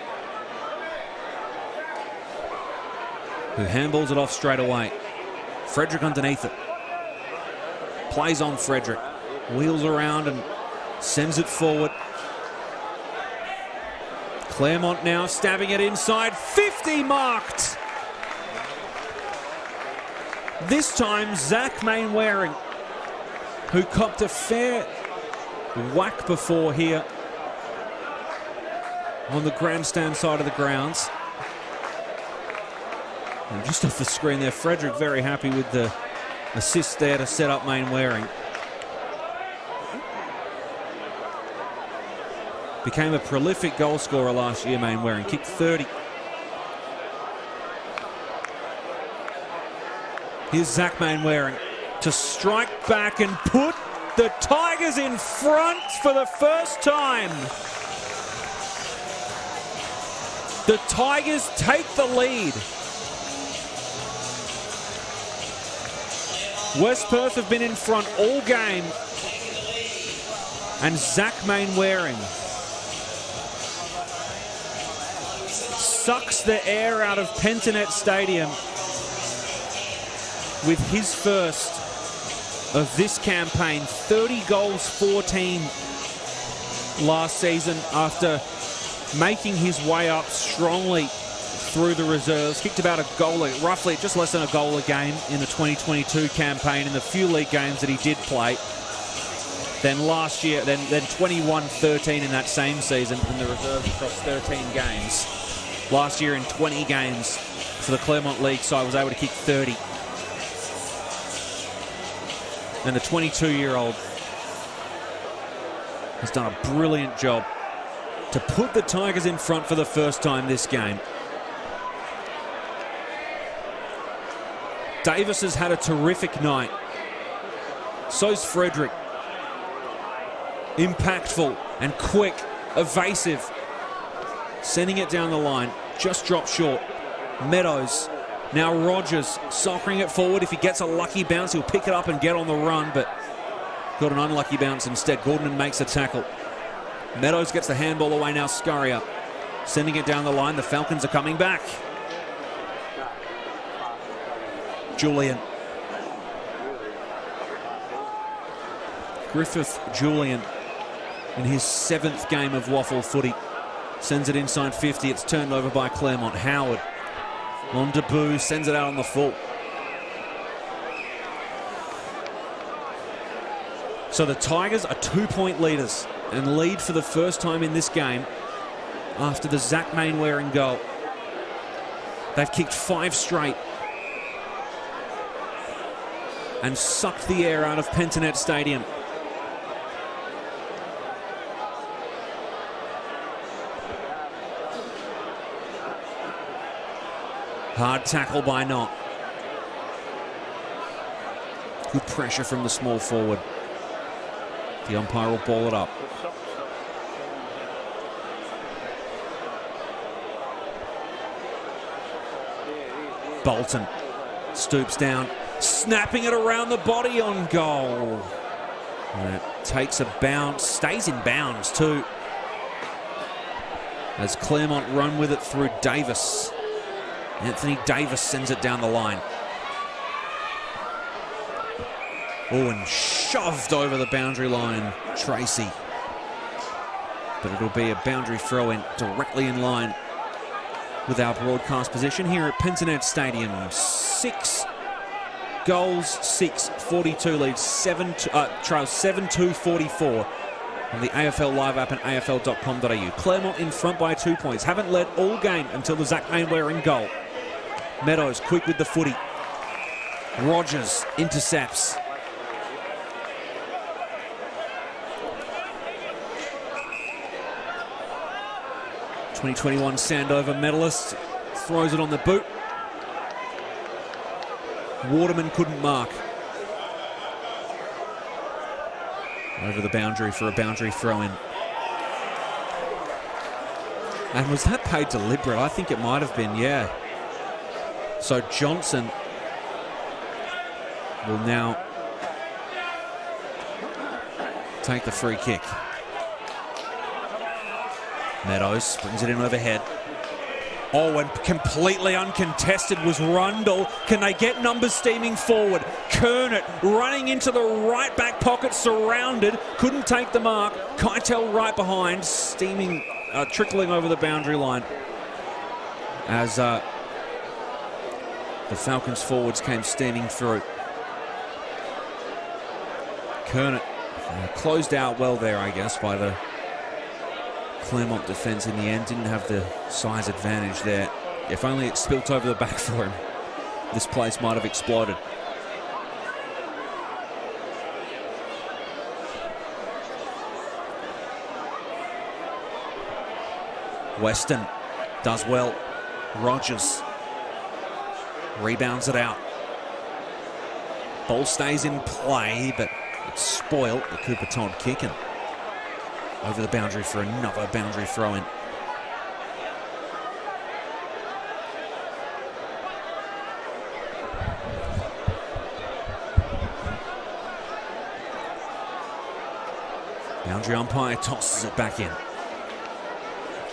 who handballs it off straight away. Frederick underneath it. Plays on Frederick. Wheels around and sends it forward. Claremont now stabbing it inside. 50 marked! This time, Zach Mainwaring, who copped a fair whack before here on the grandstand side of the grounds. And just off the screen there, Frederick very happy with the assist there to set up Mainwaring. Became a prolific goal scorer last year, Mainwaring. Kicked 30. Here's Zach Mainwaring to strike back and put the Tigers in front for the first time. The Tigers take the lead. West Perth have been in front all game. And Zach Mainwaring sucks the air out of Pentanet Stadium with his first of this campaign. 30 goals, 14 last season after making his way up strongly through the reserves. Kicked about a goal, roughly just less than a goal a game in the 2022 campaign in the few league games that he did play. Then last year, then 21-13 in that same season in the reserves across 13 games. Last year in 20 games for the Claremont League side was able to kick 30. And the 22-year-old has done a brilliant job to put the Tigers in front for the first time this game. Davis has had a terrific night. So's Frederick. Impactful and quick, evasive. Sending it down the line, just dropped short. Meadows. Now Rogers soccering it forward. If he gets a lucky bounce, he'll pick it up and get on the run, but got an unlucky bounce instead. Gordon makes a tackle. Meadows gets the handball away now. Scurrier sending it down the line. The Falcons are coming back. Julian. Griffith Julian in his 7th game of WAFL footy. Sends it inside 50. It's turned over by Claremont. Howard on debut, sends it out on the full. So the Tigers are 2-point leaders and lead for the first time in this game after the Zach Mainwaring goal. They've kicked 5 straight and sucked the air out of Pentanet Stadium. Hard tackle by Knott. Good pressure from the small forward. The umpire will ball it up. Bolton stoops down, snapping it around the body on goal. And it takes a bounce, stays in bounds too, as Claremont run with it through Davis. Anthony Davis sends it down the line. Oh, and shoved over the boundary line, Tracy. But it'll be a boundary throw-in directly in line with our broadcast position here at Pentanet Stadium. 6 goals, 6, 42 leads, trails 7-2-44 on the AFL Live app and afl.com.au. Claremont in front by 2 points. Haven't led all game until the Zach Mainwaring goal. Meadows quick with the footy. Rogers intercepts. (2021) Sandover medalist throws it on the boot. Waterman couldn't mark. Over the boundary for a boundary throw-in. And was that paid deliberate? I think it might have been, yeah. So Johnson will now take the free kick. Meadows brings it in overhead. Oh, and completely uncontested was Rundle. Can they get numbers steaming forward? Kernet running into the right back pocket, surrounded. Couldn't take the mark. Keitel right behind, steaming, trickling over the boundary line. As the Falcons forwards came steaming through. Kernet closed out well there, I guess, by the Claremont defence in the end. Didn't have the size advantage there. If only it spilt over the back for him, this place might have exploded. Weston does well. Rogers rebounds it out. Ball stays in play, but it's spoiled. The Cooper Todd kicking over the boundary for another boundary throw-in. Boundary umpire tosses it back in.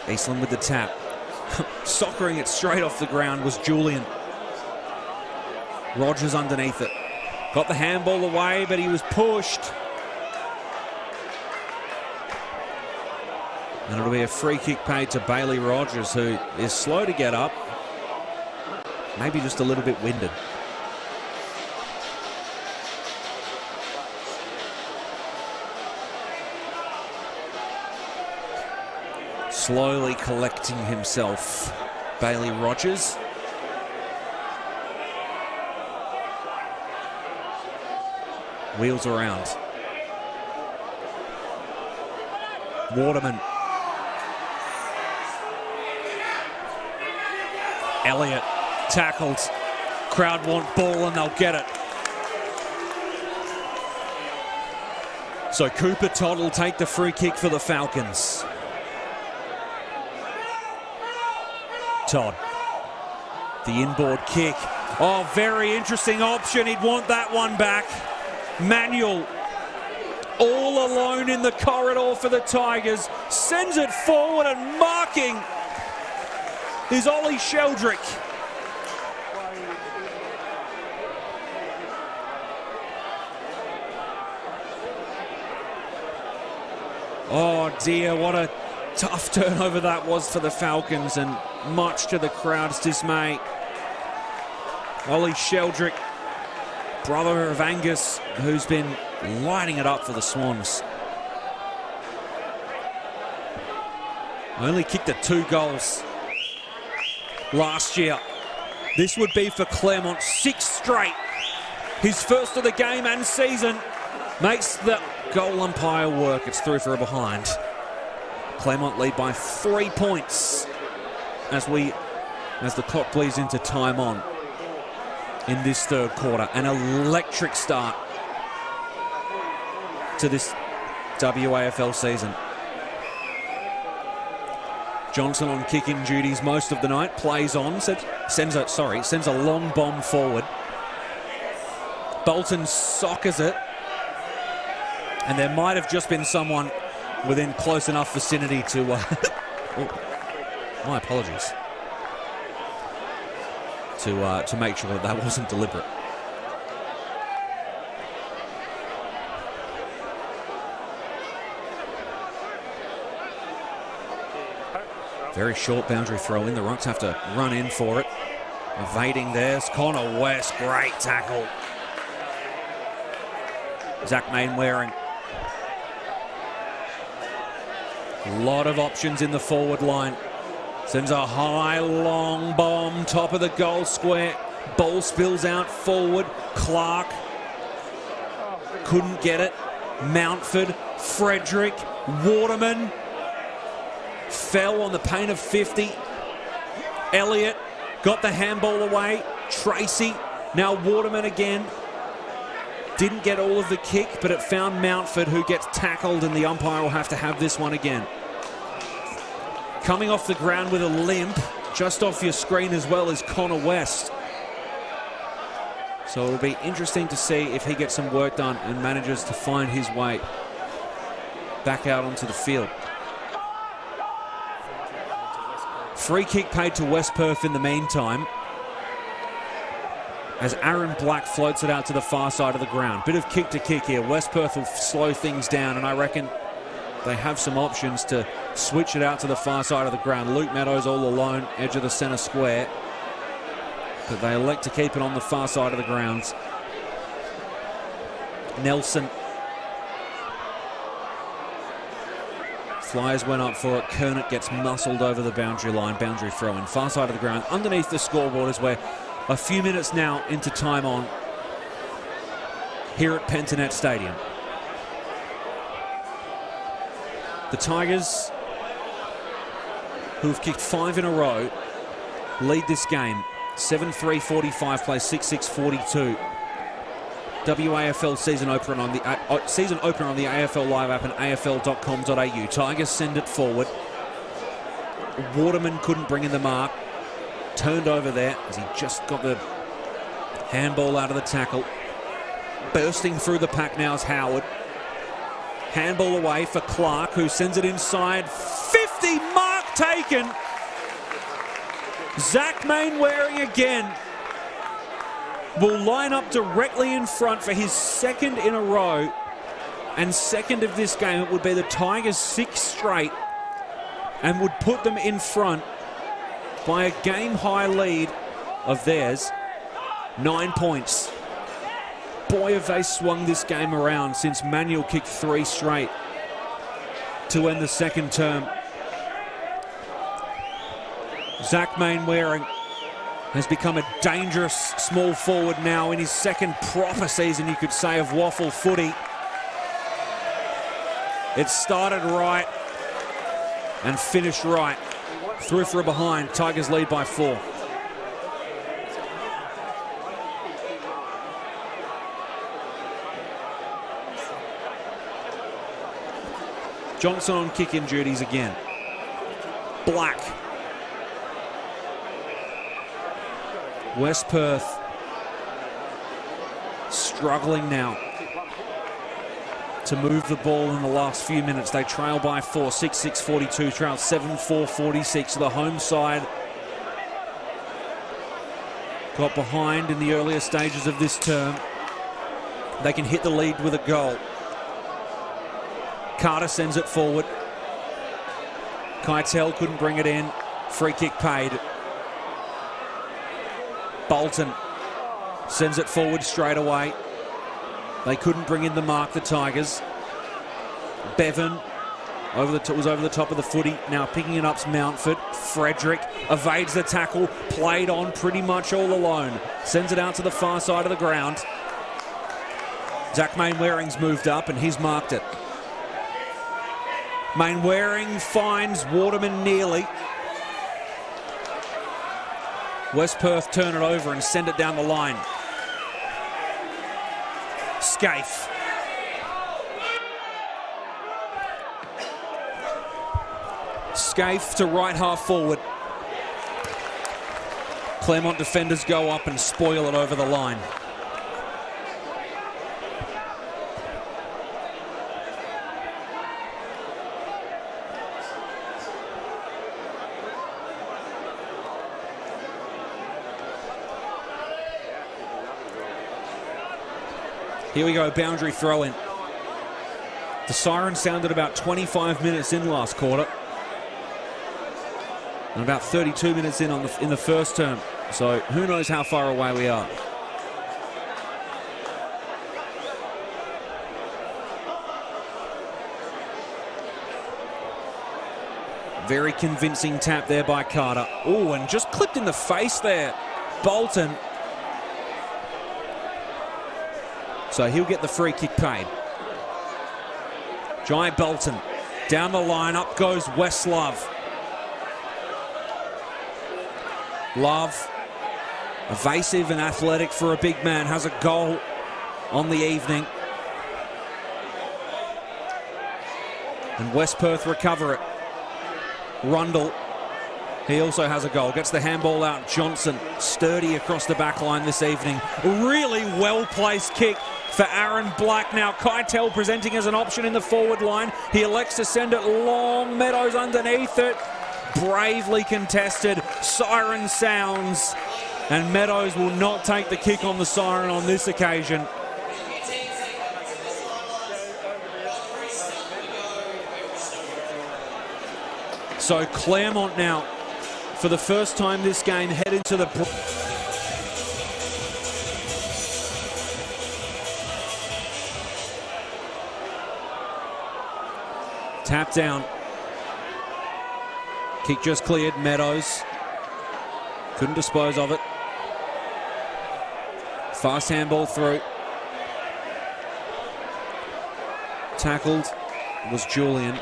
Eastland with the tap. Soccering it straight off the ground was Julian. Rogers underneath it. Got the handball away, but he was pushed. And it'll be a free kick paid to Bailey Rogers, who is slow to get up. Maybe just a little bit winded. Slowly collecting himself, Bailey Rogers. Wheels around. Waterman. Elliott tackled. Crowd want ball and they'll get it. So Cooper Todd will take the free kick for the Falcons. Todd. The inboard kick. Oh, very interesting option. He'd want that one back. Manuel, all alone in the corridor for the Tigers, sends it forward and marking is Ollie Sheldrick. Oh dear, what a tough turnover that was for the Falcons, and much to the crowd's dismay. Ollie Sheldrick, brother of Angus, who's been lighting it up for the Swans. Only kicked at 2 goals last year. This would be for Claremont 6 straight. His first of the game and season. Makes the goal umpire work. It's through for a behind. Claremont lead by 3 points as the clock bleeds into time on in this third quarter. An electric start to this WAFL season. Johnson on kicking duties most of the night. Plays on. Sends a long bomb forward. Bolton soccers it. And there might have just been someone within close enough vicinity to... my apologies. To make sure that wasn't deliberate. Very short boundary throw in. The Rocks have to run in for it. Evading there's Connor West. Great tackle. Zach Mainwaring. A lot of options in the forward line. Sends a high, long bomb, top of the goal square. Ball spills out forward. Clark couldn't get it. Mountford, Frederick, Waterman. Fell on the paint of 50. Elliott got the handball away. Tracy, now Waterman again. Didn't get all of the kick, but it found Mountford, who gets tackled, and the umpire will have to have this one again. Coming off the ground with a limp, just off your screen as well, as Connor West. So it'll be interesting to see if he gets some work done and manages to find his way back out onto the field. Free kick paid to West Perth in the meantime, as Aaron Black floats it out to the far side of the ground. Bit of kick to kick here. West Perth will slow things down, and I reckon they have some options to switch it out to the far side of the ground. Luke Meadows all alone, edge of the centre square, but they elect to keep it on the far side of the grounds. Nelson. Flyers went up for it. Kernet gets muscled over the boundary line. Boundary throw in. Far side of the ground. Underneath the scoreboard is where a few minutes now into time on here at Pentanet Stadium. The Tigers, who have kicked 5 in a row, lead this game. 7-3-45 plays 6-6-42. WAFL season opener on the AFL Live app and afl.com.au. Tigers send it forward. Waterman couldn't bring in the mark. Turned over there as he just got the handball out of the tackle. Bursting through the pack now is Howard. Handball away for Clark, who sends it inside. 50, mark taken. Zach Mainwaring again will line up directly in front for his second in a row and second of this game. It would be the Tigers' 6th straight and would put them in front by a game-high lead of theirs, 9 points. Boy, have they swung this game around since Manuel kicked 3 straight to end the second term. Zach Mainwaring has become a dangerous small forward now in his second proper season, you could say, of WAFL footy. It started right and finished right. Through for a behind. Tigers lead by 4. Johnson on kick-in duties again. Black. West Perth struggling now to move the ball in the last few minutes. They trail by 4, 6-6-42, trail 7-4-46. The home side got behind in the earlier stages of this term. They can hit the lead with a goal. Carter sends it forward. Keitel couldn't bring it in. Free kick paid. Bolton sends it forward straight away. They couldn't bring in the mark, the Tigers. Bevan was over the top of the footy. Now picking it up's Mountford. Frederick evades the tackle. Played on pretty much all alone. Sends it out to the far side of the ground. Zach Mainwaring's moved up and he's marked it. Mainwaring finds Waterman nearly. West Perth turn it over and send it down the line. Scaife. Scaife to right half forward. Claremont defenders go up and spoil it over the line. Here we go, boundary throw in. The siren sounded about 25 minutes in last quarter. And about 32 minutes in the first term. So who knows how far away we are. Very convincing tap there by Carter. Oh, and just clipped in the face there. Bolton. So he'll get the free kick paid. Jai Bolton down the line, up goes Wes Love. Love, evasive and athletic for a big man, has a goal on the evening. And West Perth recover it. Rundle, he also has a goal. Gets the handball out. Johnson, sturdy across the back line this evening. Really well-placed kick for Aaron Black. Now Keitel presenting as an option in the forward line. He elects to send it long. Meadows underneath it. Bravely contested. Siren sounds. And Meadows will not take the kick on the siren on this occasion. So Claremont now, for the first time this game, head into the... Tap down. Kick just cleared. Meadows couldn't dispose of it. Fast handball through. Tackled was Julian.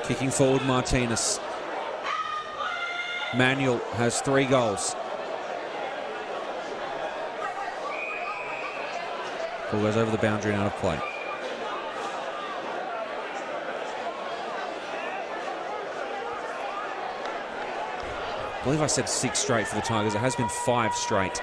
Kicking forward, Martinez. Manuel has 3 goals. Ball goes over the boundary and out of play. I believe I said 6 straight for the Tigers. It has been 5 straight.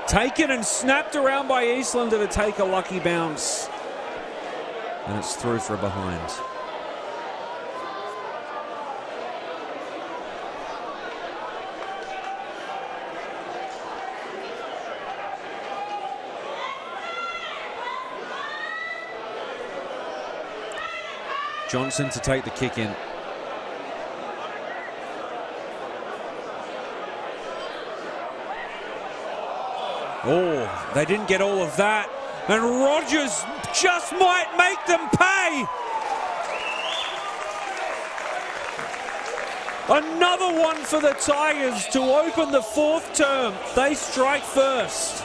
Taken and snapped around by Eastlander to take a lucky bounce. And it's through for a behind. Johnson to take the kick in. Oh, they didn't get all of that. And Rogers just might make them pay. Another one for the Tigers to open the 4th term. They strike first.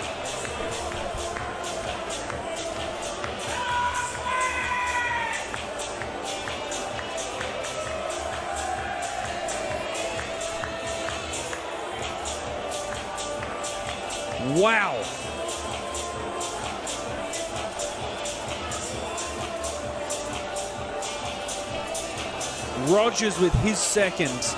Wow. Rogers with his second.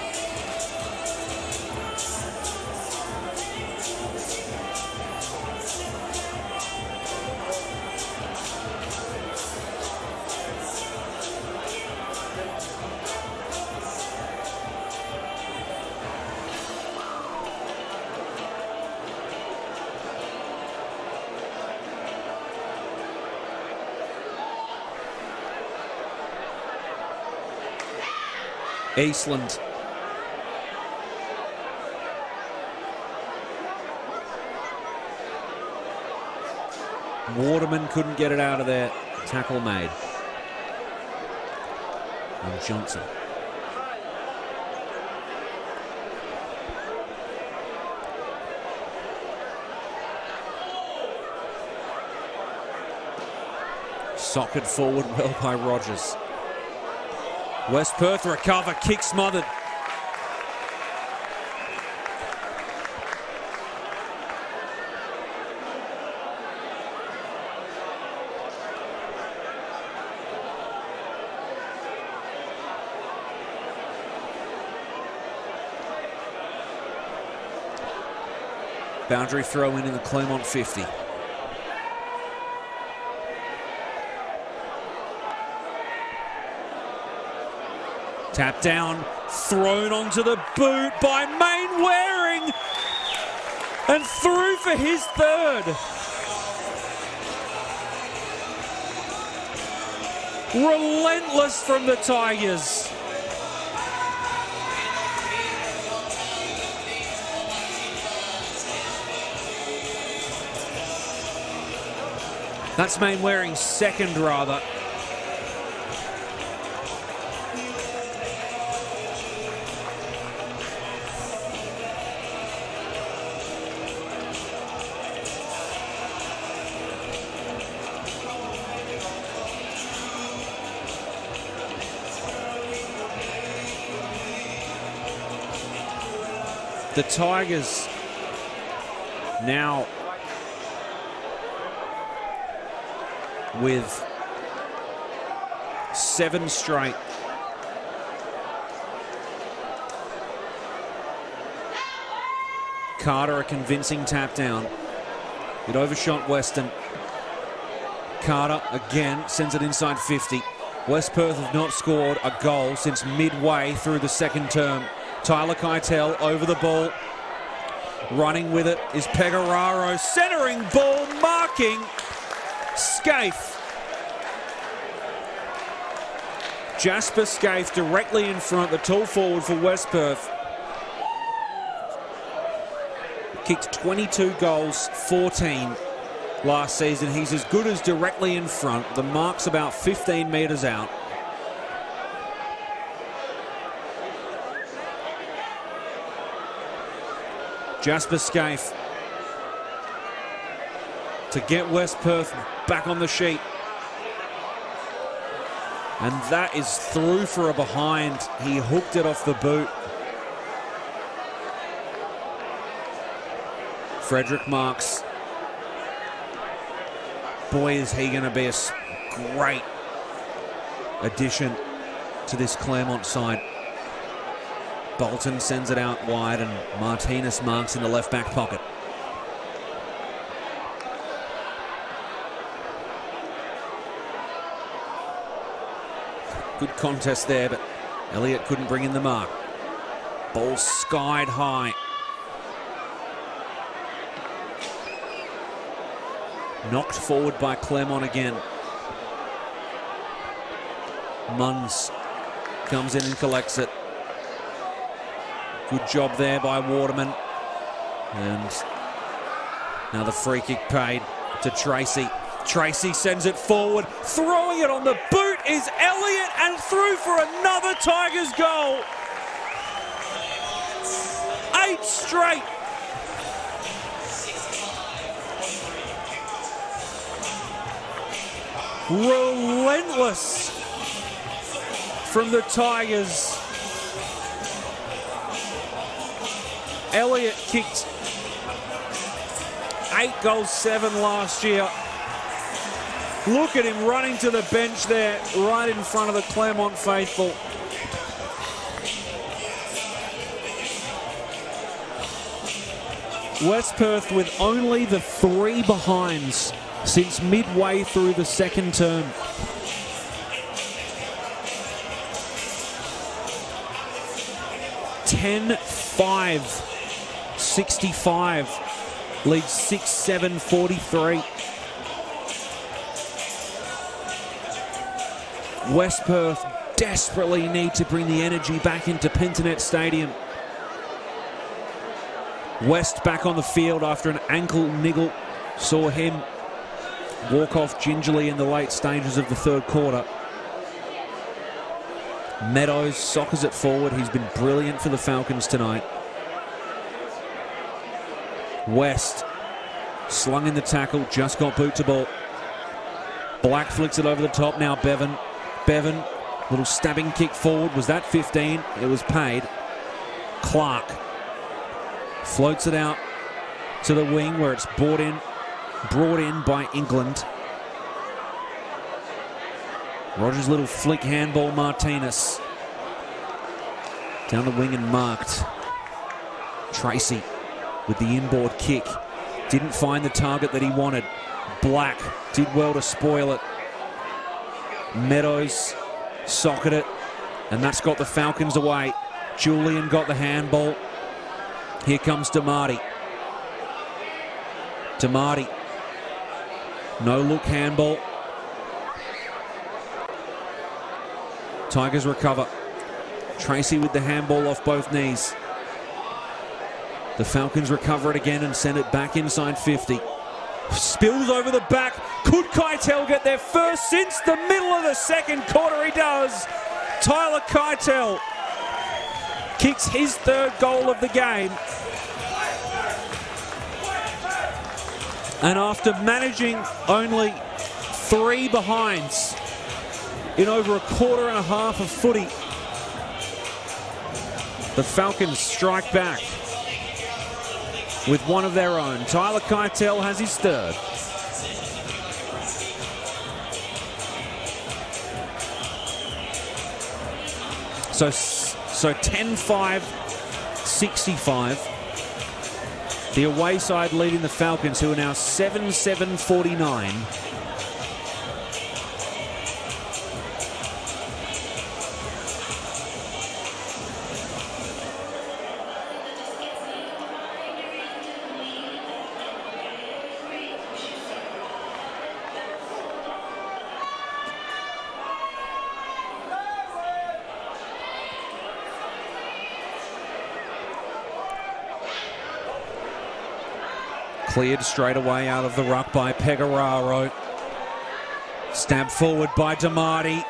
Eastland. Waterman couldn't get it out of there. Tackle made. And Johnson. Socket forward well by Rogers. West Perth recover, kick smothered. Boundary throw in the Claremont 50. Tap down, thrown onto the boot by Mainwaring, and through for his third. Relentless from the Tigers. That's Mainwaring's second, rather. The Tigers now with 7 straight. Carter, a convincing tap down. It overshot Weston. Carter again sends it inside 50. West Perth have not scored a goal since midway through the second term. Tyler Keitel over the ball. Running with it is Pecoraro. Centering ball, marking Scaife. Jasper Scaife directly in front, the tall forward for West Perth. Kicked 22 goals, 14 last season. He's as good as directly in front. The mark's about 15 metres out. Jasper Scaife to get West Perth back on the sheet. And that is through for a behind. He hooked it off the boot. Frederick Marks. Boy, is he going to be a great addition to this Claremont side. Bolton sends it out wide and Martinez marks in the left back pocket. Good contest there, but Elliott couldn't bring in the mark. Ball skied high. Knocked forward by Claremont again. Munns comes in and collects it. Good job there by Waterman. And now the free kick paid to Tracy. Tracy sends it forward. Throwing it on the boot is Elliott, and through for another Tigers goal. 8 straight. Relentless from the Tigers. Elliott kicked 8 goals, 7 last year. Look at him running to the bench there, right in front of the Claremont faithful. West Perth with only the 3 behinds since midway through the second term. (10-5). 65 leads 6-7 43. West Perth desperately need to bring the energy back into Pentanet Stadium. West back on the field after an ankle niggle. Saw him walk off gingerly in the late stages of the third quarter. Meadows soccers it forward. He's been brilliant for the Falcons tonight. West slung in the tackle, just got boot to ball. Black flicks it over the top now. Bevan, little stabbing kick forward. Was that 15? It was paid. Clark floats it out to the wing where it's brought in by England. Rogers' little flick handball. Martinez down the wing and marked. Tracy with the inboard kick. Didn't find the target that he wanted. Black did well to spoil it. Meadows socketed it, and that's got the Falcons away. Julian got the handball. Here comes DeMarty. No look handball. Tigers recover. Tracy with the handball off both knees. The Falcons recover it again and send it back inside 50. Spills over the back. Could Keitel get there first since the middle of the second quarter? He does. Tyler Keitel kicks his third goal of the game. And after managing only 3 behinds in over a quarter and a half of footy, the Falcons strike back with one of their own. Tyler Keitel has his third. So 10-5, 65. The away side leading the Falcons, who are now 7-7-49. Cleared straight away out of the ruck by Pecoraro. Stabbed forward by DeMarty.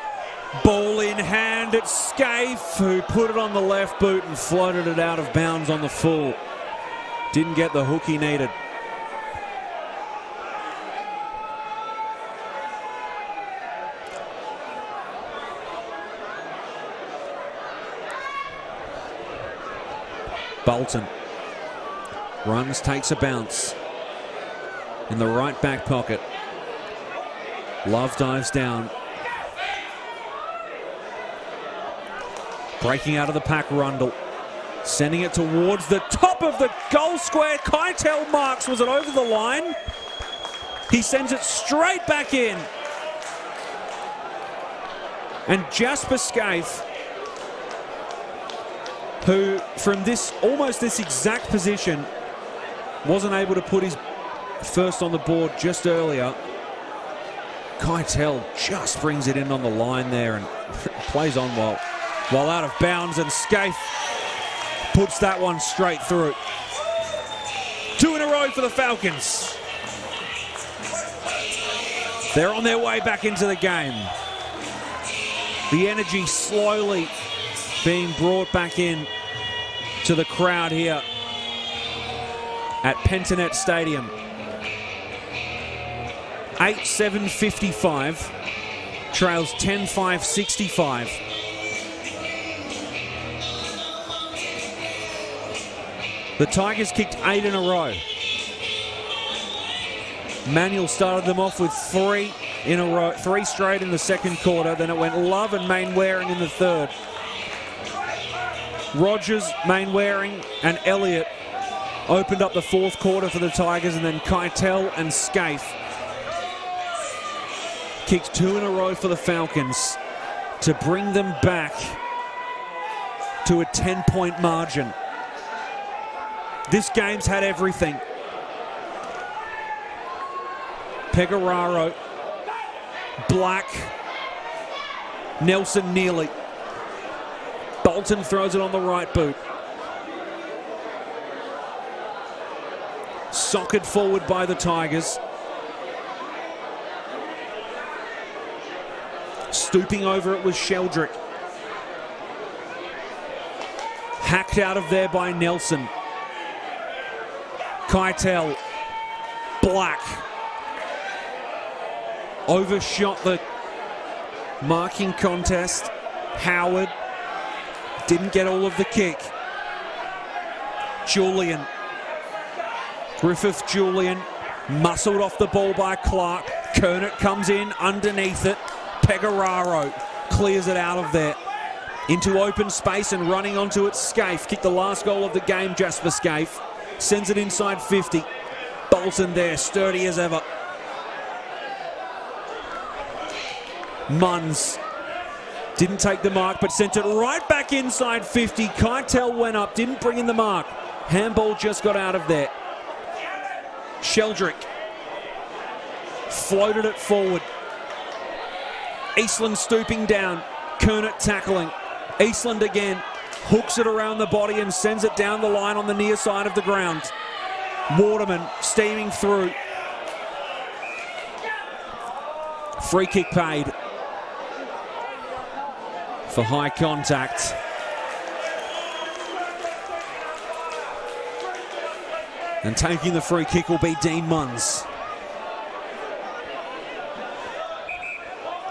Ball in hand at Scaife, who put it on the left boot and floated it out of bounds on the full. Didn't get the hook he needed. Bolton runs, takes a bounce in the right back pocket. Love dives down. Breaking out of the pack, Rundle. Sending it towards the top of the goal square. Keitel marks. Was it over the line? He sends it straight back in. And Jasper Scaife, who from almost this exact position wasn't able to put his first on the board just earlier. Keitel just brings it in on the line there and plays on while out of bounds, and Scaife puts that one straight through. 2 in a row for the Falcons. They're on their way back into the game. The energy slowly being brought back in to the crowd here at Pentanet Stadium. 8-7-55, trails 10-5-65. The Tigers kicked 8 in a row. Manuel started them off with 3 in a row, 3 straight in the second quarter. Then it went Love and Mainwaring in the third. Rogers, Mainwaring and Elliott opened up the fourth quarter for the Tigers, and then Keitel and Scaife kicked 2 in a row for the Falcons to bring them back to a 10-point margin. This game's had everything. Pecoraro, Black, Nelson nearly. Bolton throws it on the right boot. Socked forward by the Tigers. Stooping over it was Sheldrick. Hacked out of there by Nelson. Keitel. Black. Overshot the marking contest. Howard didn't get all of the kick. Julian. Griffith Julian muscled off the ball by Clark. Kernet comes in underneath it. Pecoraro clears it out of there. Into open space and running onto it, Scaife. Kicked the last goal of the game, Jasper Scaife. Sends it inside 50. Bolton there, sturdy as ever. Munns didn't take the mark, but sent it right back inside 50. Keitel went up, didn't bring in the mark. Handball just got out of there. Sheldrick floated it forward. Eastland stooping down. Kernet tackling. Eastland again. Hooks it around the body and sends it down the line on the near side of the ground. Waterman steaming through. Free kick paid for high contact. And taking the free kick will be Dean Munns.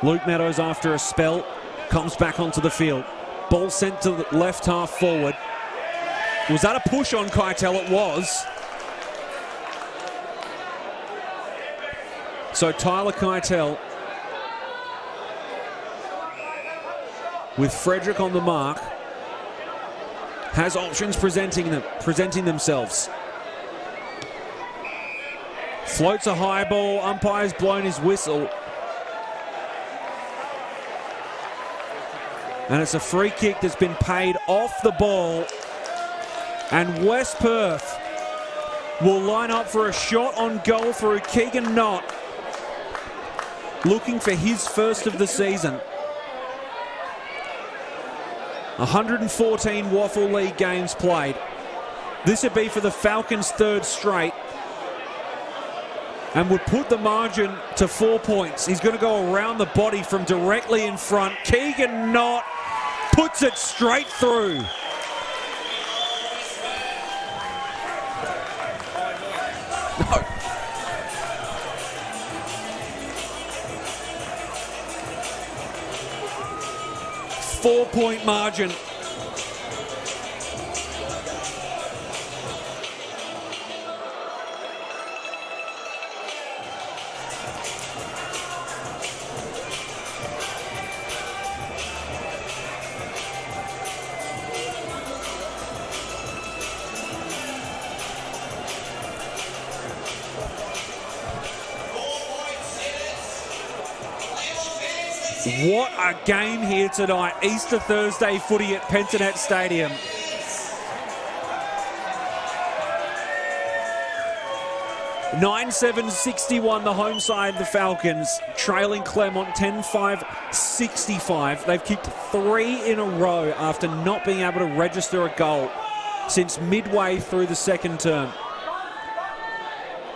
Luke Meadows, after a spell, comes back onto the field. Ball sent to the left half forward. Was that a push on Keitel? It was. So Tyler Keitel, with Frederick on the mark, has options presenting themselves. Floats a high ball. Umpire's blown his whistle. And it's a free kick that's been paid off the ball. And West Perth will line up for a shot on goal through Keegan Knott, looking for his first of the season. 114 WAFL League games played. This would be for the Falcons' third straight and would put the margin to 4 points. He's going to go around the body from directly in front. Keegan Knott puts it straight through. No. Four-point margin. What a game here tonight. Easter Thursday footy at Pentanet Stadium. (9-7-61) the home side, the Falcons, trailing Claremont 10-5-65. They've kicked 3 in a row after not being able to register a goal since midway through the second term.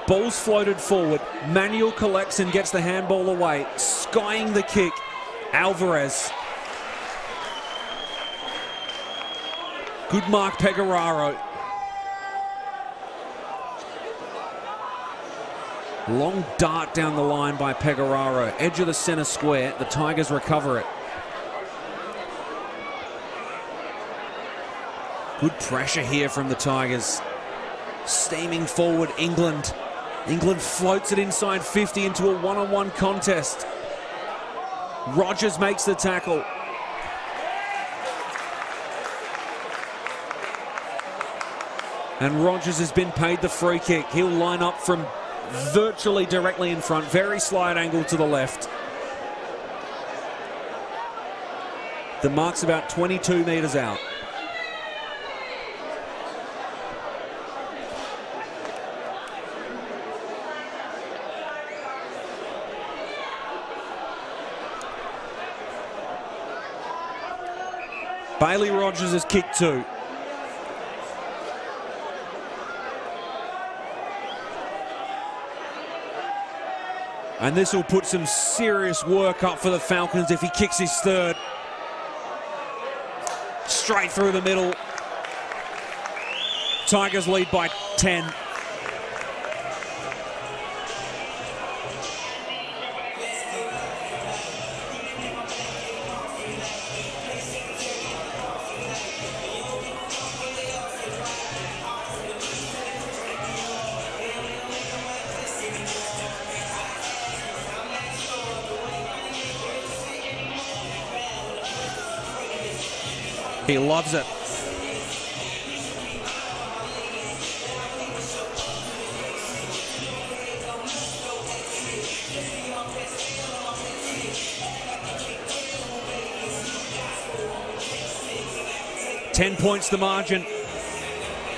Ball's floated forward. Manuel collects and gets the handball away, skying the kick. Alvarez. Good mark, Pecoraro. Long dart down the line by Pecoraro. Edge of the centre square. The Tigers recover it. Good pressure here from the Tigers. Steaming forward, England. England floats it inside 50 into a one-on-one contest. Rogers makes the tackle. And Rogers has been paid the free kick. He'll line up from virtually directly in front. Very slight angle to the left. The mark's about 22 metres out. Bailey Rogers has kicked 2. And this will put some serious work up for the Falcons if he kicks his 3rd. Straight through the middle. Tigers lead by 10. He loves it. Ten points the margin.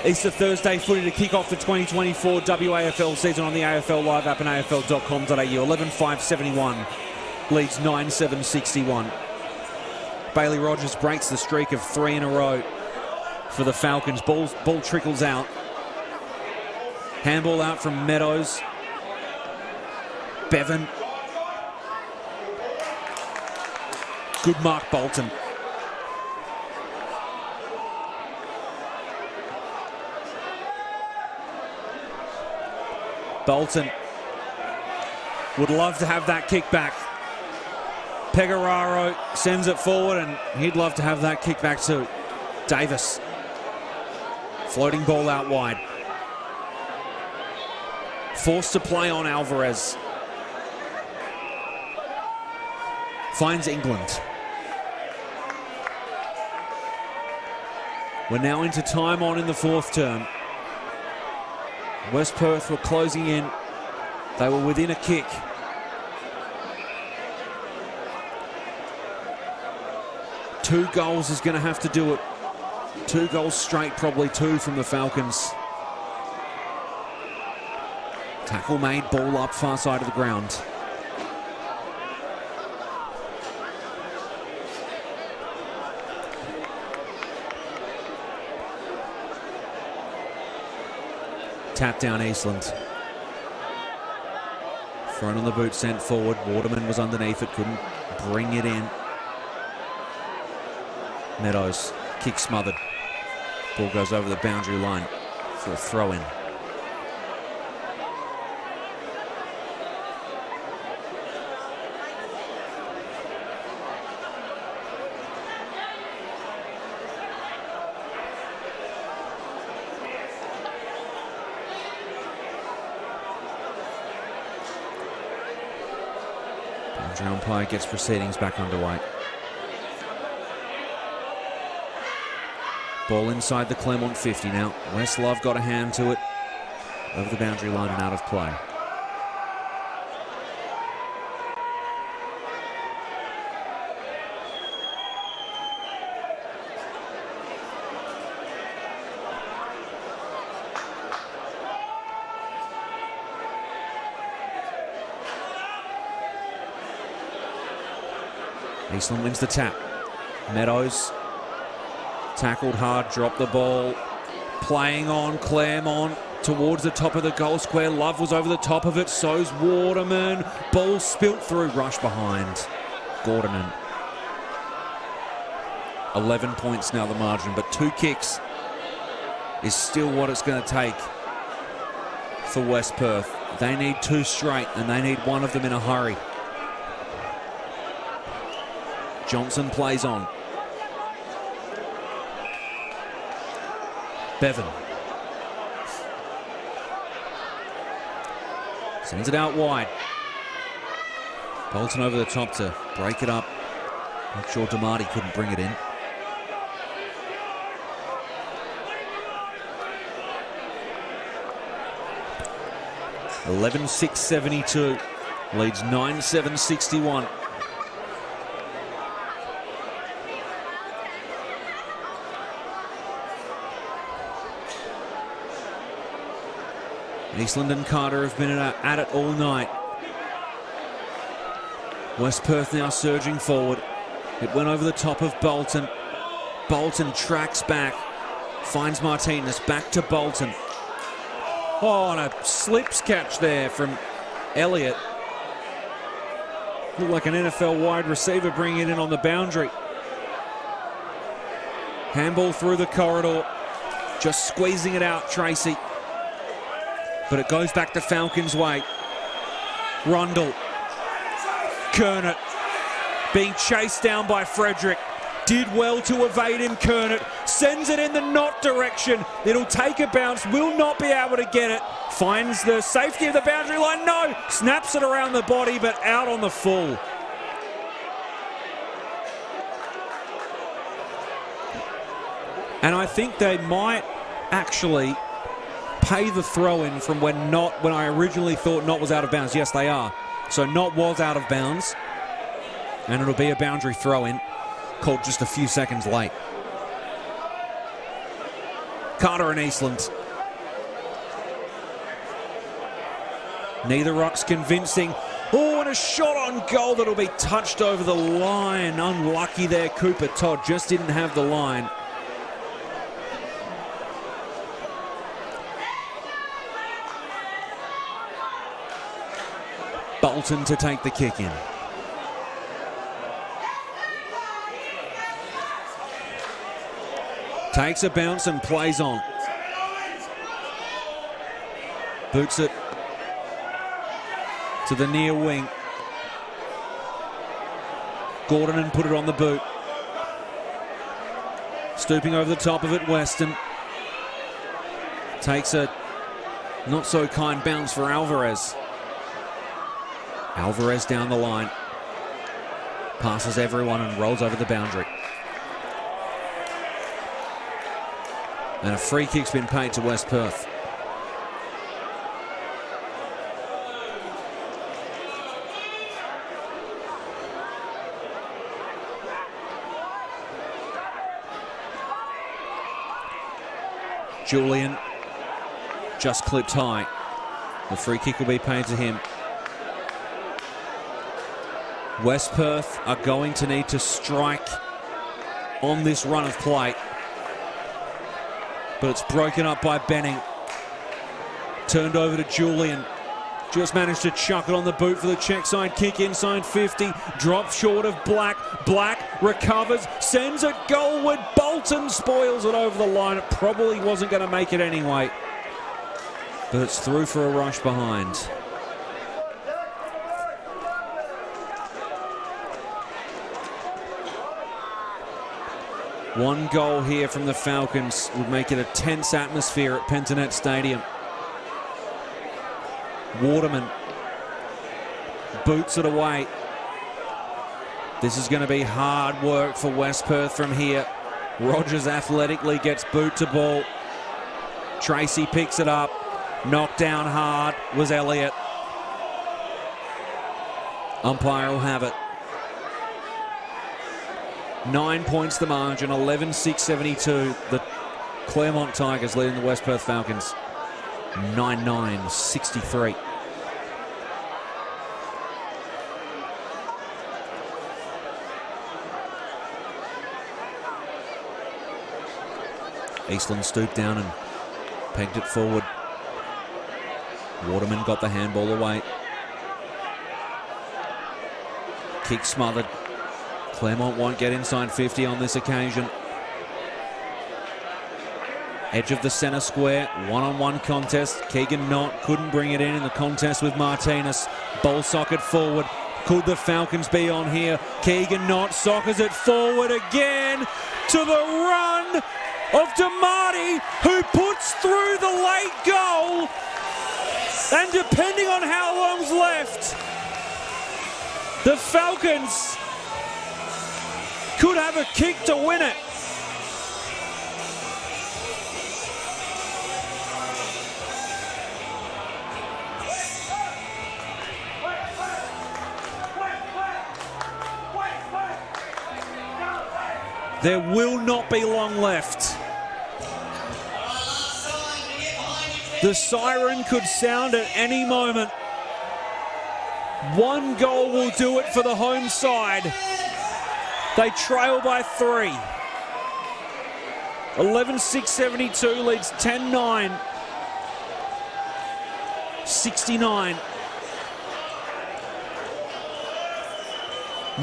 Easter Thursday footy to kick off the 2024 WAFL season on the AFL Live app and afl.com.au. 11-5-71 leads 9-7-61. Bailey Rogers breaks the streak of 3 in a row for the Falcons. Ball trickles out. Handball out from Meadows. Bevan. Good mark, Bolton. Bolton would love to have that kick back. Pecoraro sends it forward, and he'd love to have that kick back too. Davis. Floating ball out wide. Forced to play on Alvarez. Finds England. We're now into time on in the 4th term. West Perth were closing in. They were within a kick. Two goals is going to have to do it. 2 goals straight, probably 2 from the Falcons. Tackle made, ball up far side of the ground. Tap down Eastland. Thrown on the boot, sent forward. Waterman was underneath it, couldn't bring it in. Meadows, kick smothered. Ball goes over the boundary line for a throw-in. Boundary umpire gets proceedings back underway. Ball inside the Claremont 50 now. Westlove got a hand to it. Over the boundary line and out of play. Eastland wins the tap. Meadows tackled hard, dropped the ball. Playing on Claremont towards the top of the goal square. Love was over the top of it, so's Waterman. Ball spilt through, rush behind. Gordonen. 11 points now the margin, but 2 kicks is still what it's going to take for West Perth. They need 2 straight, and they need 1 of them in a hurry. Johnson plays on. Bevan. Sends it out wide. Bolton over the top to break it up. Not sure Damati couldn't bring it in. (11-6-72) leads 9-7-61. Eastland and Carter have been at it all night. West Perth now surging forward. It went over the top of Bolton. Bolton tracks back, finds Martinez, back to Bolton. Oh, and a slips catch there from Elliott. Looked like an NFL wide receiver bringing it in on the boundary. Handball through the corridor, just squeezing it out, Tracy. But it goes back the Falcons' way. Rundle. Kernet being chased down by Frederick. Did well to evade him, Kernet. Sends it in the not direction. It'll take a bounce, will not be able to get it. Finds the safety of the boundary line. No! Snaps it around the body, but out on the full. And I think they might actually pay the throw-in from when I originally thought Knott was out of bounds. Yes, they are. So Knott was out of bounds. And it'll be a boundary throw-in, called just a few seconds late. Carter and Eastland. Neither ruck's convincing. Oh, and a shot on goal that'll be touched over the line. Unlucky there, Cooper Todd just didn't have the line. Bolton to take the kick in. Takes a bounce and plays on. Boots it to the near wing. Gordon and put it on the boot. Stooping over the top of it, Weston. Takes a not so kind bounce for Alvarez. Alvarez down the line. Passes everyone and rolls over the boundary. And a free kick's been paid to West Perth. Julian just clipped high. The free kick will be paid to him. West Perth are going to need to strike on this run of play. But it's broken up by Benning. Turned over to Julian. Just managed to chuck it on the boot for the check side kick inside 50. Drop short of Black. Black recovers, sends it goalward. Bolton spoils it over the line. It probably wasn't going to make it anyway. But it's through for a rush behind. One goal here from the Falcons would make it a tense atmosphere at Pentanet Stadium. Waterman boots it away. This is going to be hard work for West Perth from here. Rogers athletically gets boot to ball. Tracy picks it up. Knocked down hard was Elliott. Umpire will have it. 9 points the margin, 11-6-72. The Claremont Tigers leading the West Perth Falcons. 9-9-63. Eastland stooped down and pegged it forward. Waterman got the handball away. Kick smothered. Claremont won't get inside 50 on this occasion. Edge of the centre square, one-on-one contest. Keegan Knott couldn't bring it in the contest with Martinez. Ball socket forward. Could the Falcons be on here? Keegan Knott sockers it forward again to the run of DeMarty, who puts through the late goal. And depending on how long's left, the Falcons could have a kick to win it. There will not be long left. The siren could sound at any moment. One goal will do it for the home side. They trail by 3. 11-6-72 leads 10-9. 69.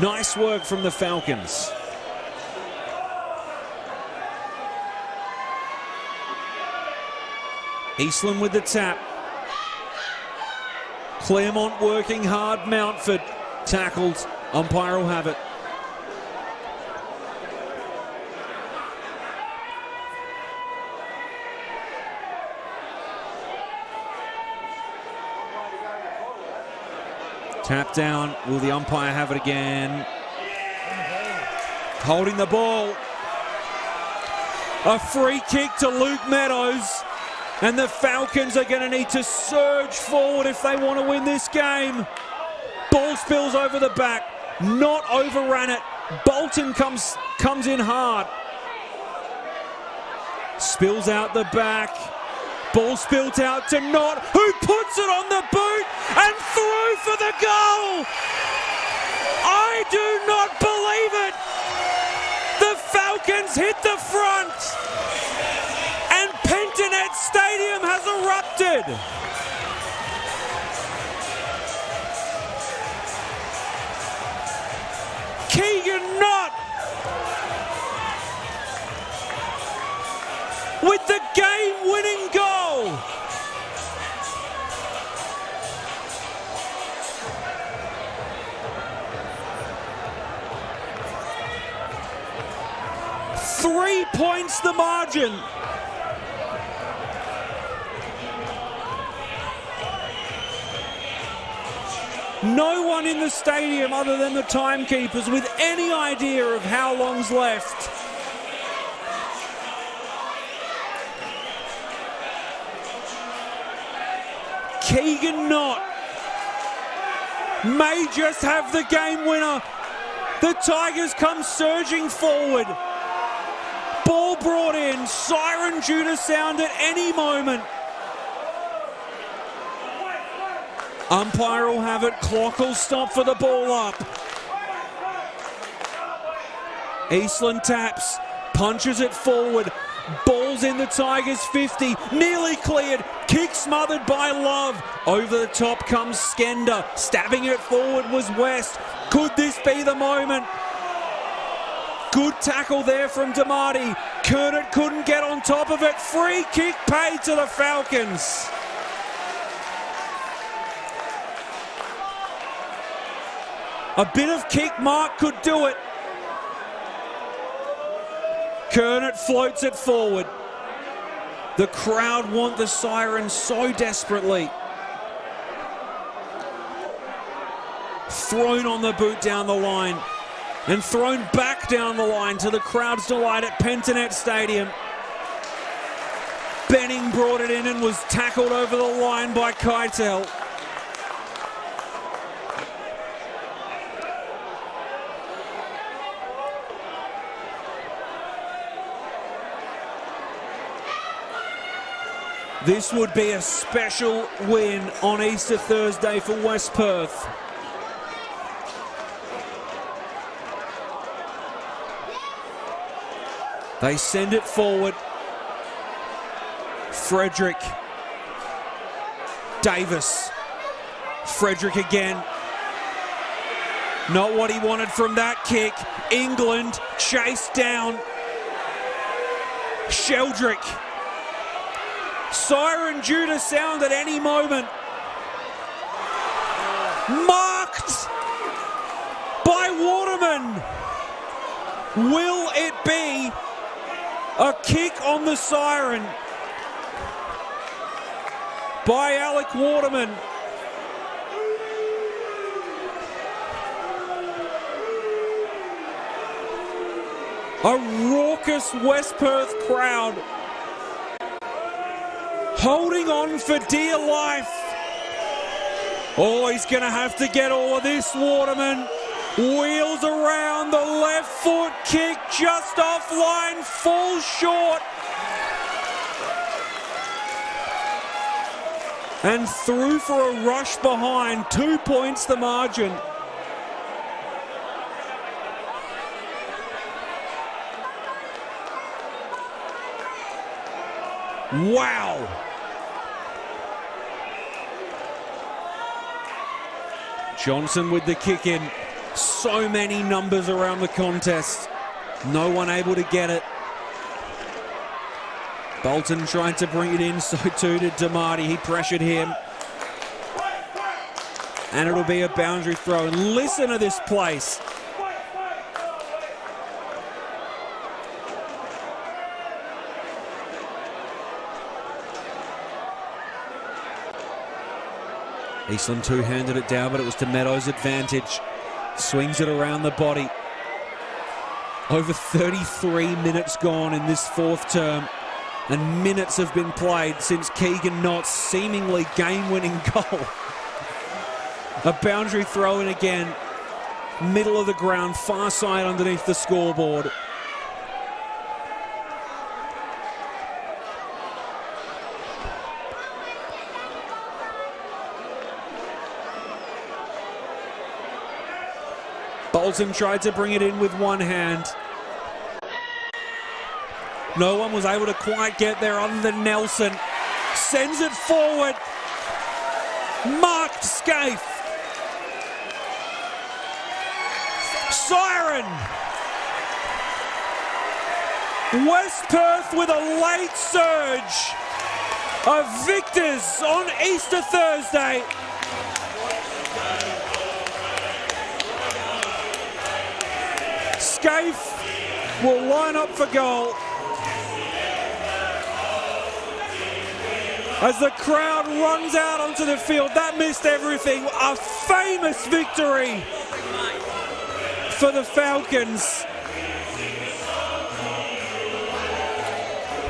Nice work from the Falcons. Eastland with the tap. Claremont working hard. Mountford tackled. Umpire will have it. Tap down. Will the umpire have it again? Holding the ball. A free kick to Luke Meadows. And the Falcons are going to need to surge forward if they want to win this game. Ball spills over the back. Not overran it. Bolton comes in hard. Spills out the back. Ball spilled out to Knott, who puts it on the boot and through for the goal. I do not believe it. The Falcons hit the front and Pentanet Stadium has erupted. Keegan Knott with the game-winning goal. Three points the margin. No one in the stadium other than the timekeepers with any idea of how long's left. Keegan Knott may just have the game winner. The Tigers come surging forward. Ball brought in, siren due to sound at any moment. Umpire will have it, clock will stop for the ball up. Eastland taps, punches it forward. Ball's in the Tigers 50, nearly cleared, kick smothered by Love. Over the top comes Skender, stabbing it forward was West. Could this be the moment? Good tackle there from Damati. Kernet couldn't get on top of it. Free kick paid to the Falcons. A bit of kick mark could do it. Kernet floats it forward. The crowd want the siren so desperately. Thrown on the boot down the line and thrown back down the line to the crowd's delight at Pentanet Stadium. Benning brought it in and was tackled over the line by Keitel. This would be a special win on Easter Thursday for West Perth. They send it forward. Frederick. Davis. Frederick again. Not what he wanted from that kick. England chased down. Sheldrick. Siren due to sound at any moment. Marked by Waterman. Will it be a kick on the siren by Alec Waterman? A raucous West Perth crowd holding on for dear life. Oh, he's going to have to get all of this, Waterman. Wheels around, the left foot kick just offline, falls short. And through for a rush behind, 2 points the margin. Wow. Johnson with the kick in. So many numbers around the contest. No one able to get it. Bolton trying to bring it in, so too did Damati. He pressured him. And it'll be a boundary throw. And listen to this place. Eastland two-handed it down, but it was to Meadows' advantage. Swings it around the body. Over 33 minutes gone in this fourth term, and minutes have been played since Keegan Knott's seemingly game-winning goal. A boundary throw in again. Middle of the ground, far side underneath the scoreboard. Bolton tried to bring it in with one hand. No one was able to quite get there other than Nelson. Sends it forward. Marked Scaife. Siren. West Perth with a late surge of victors on Easter Thursday. Scaife will line up for goal as the crowd runs out onto the field. That missed everything. A famous victory for the Falcons.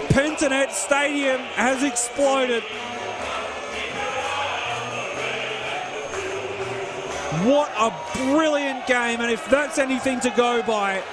Pentanet Stadium has exploded. What a brilliant game, and if that's anything to go by,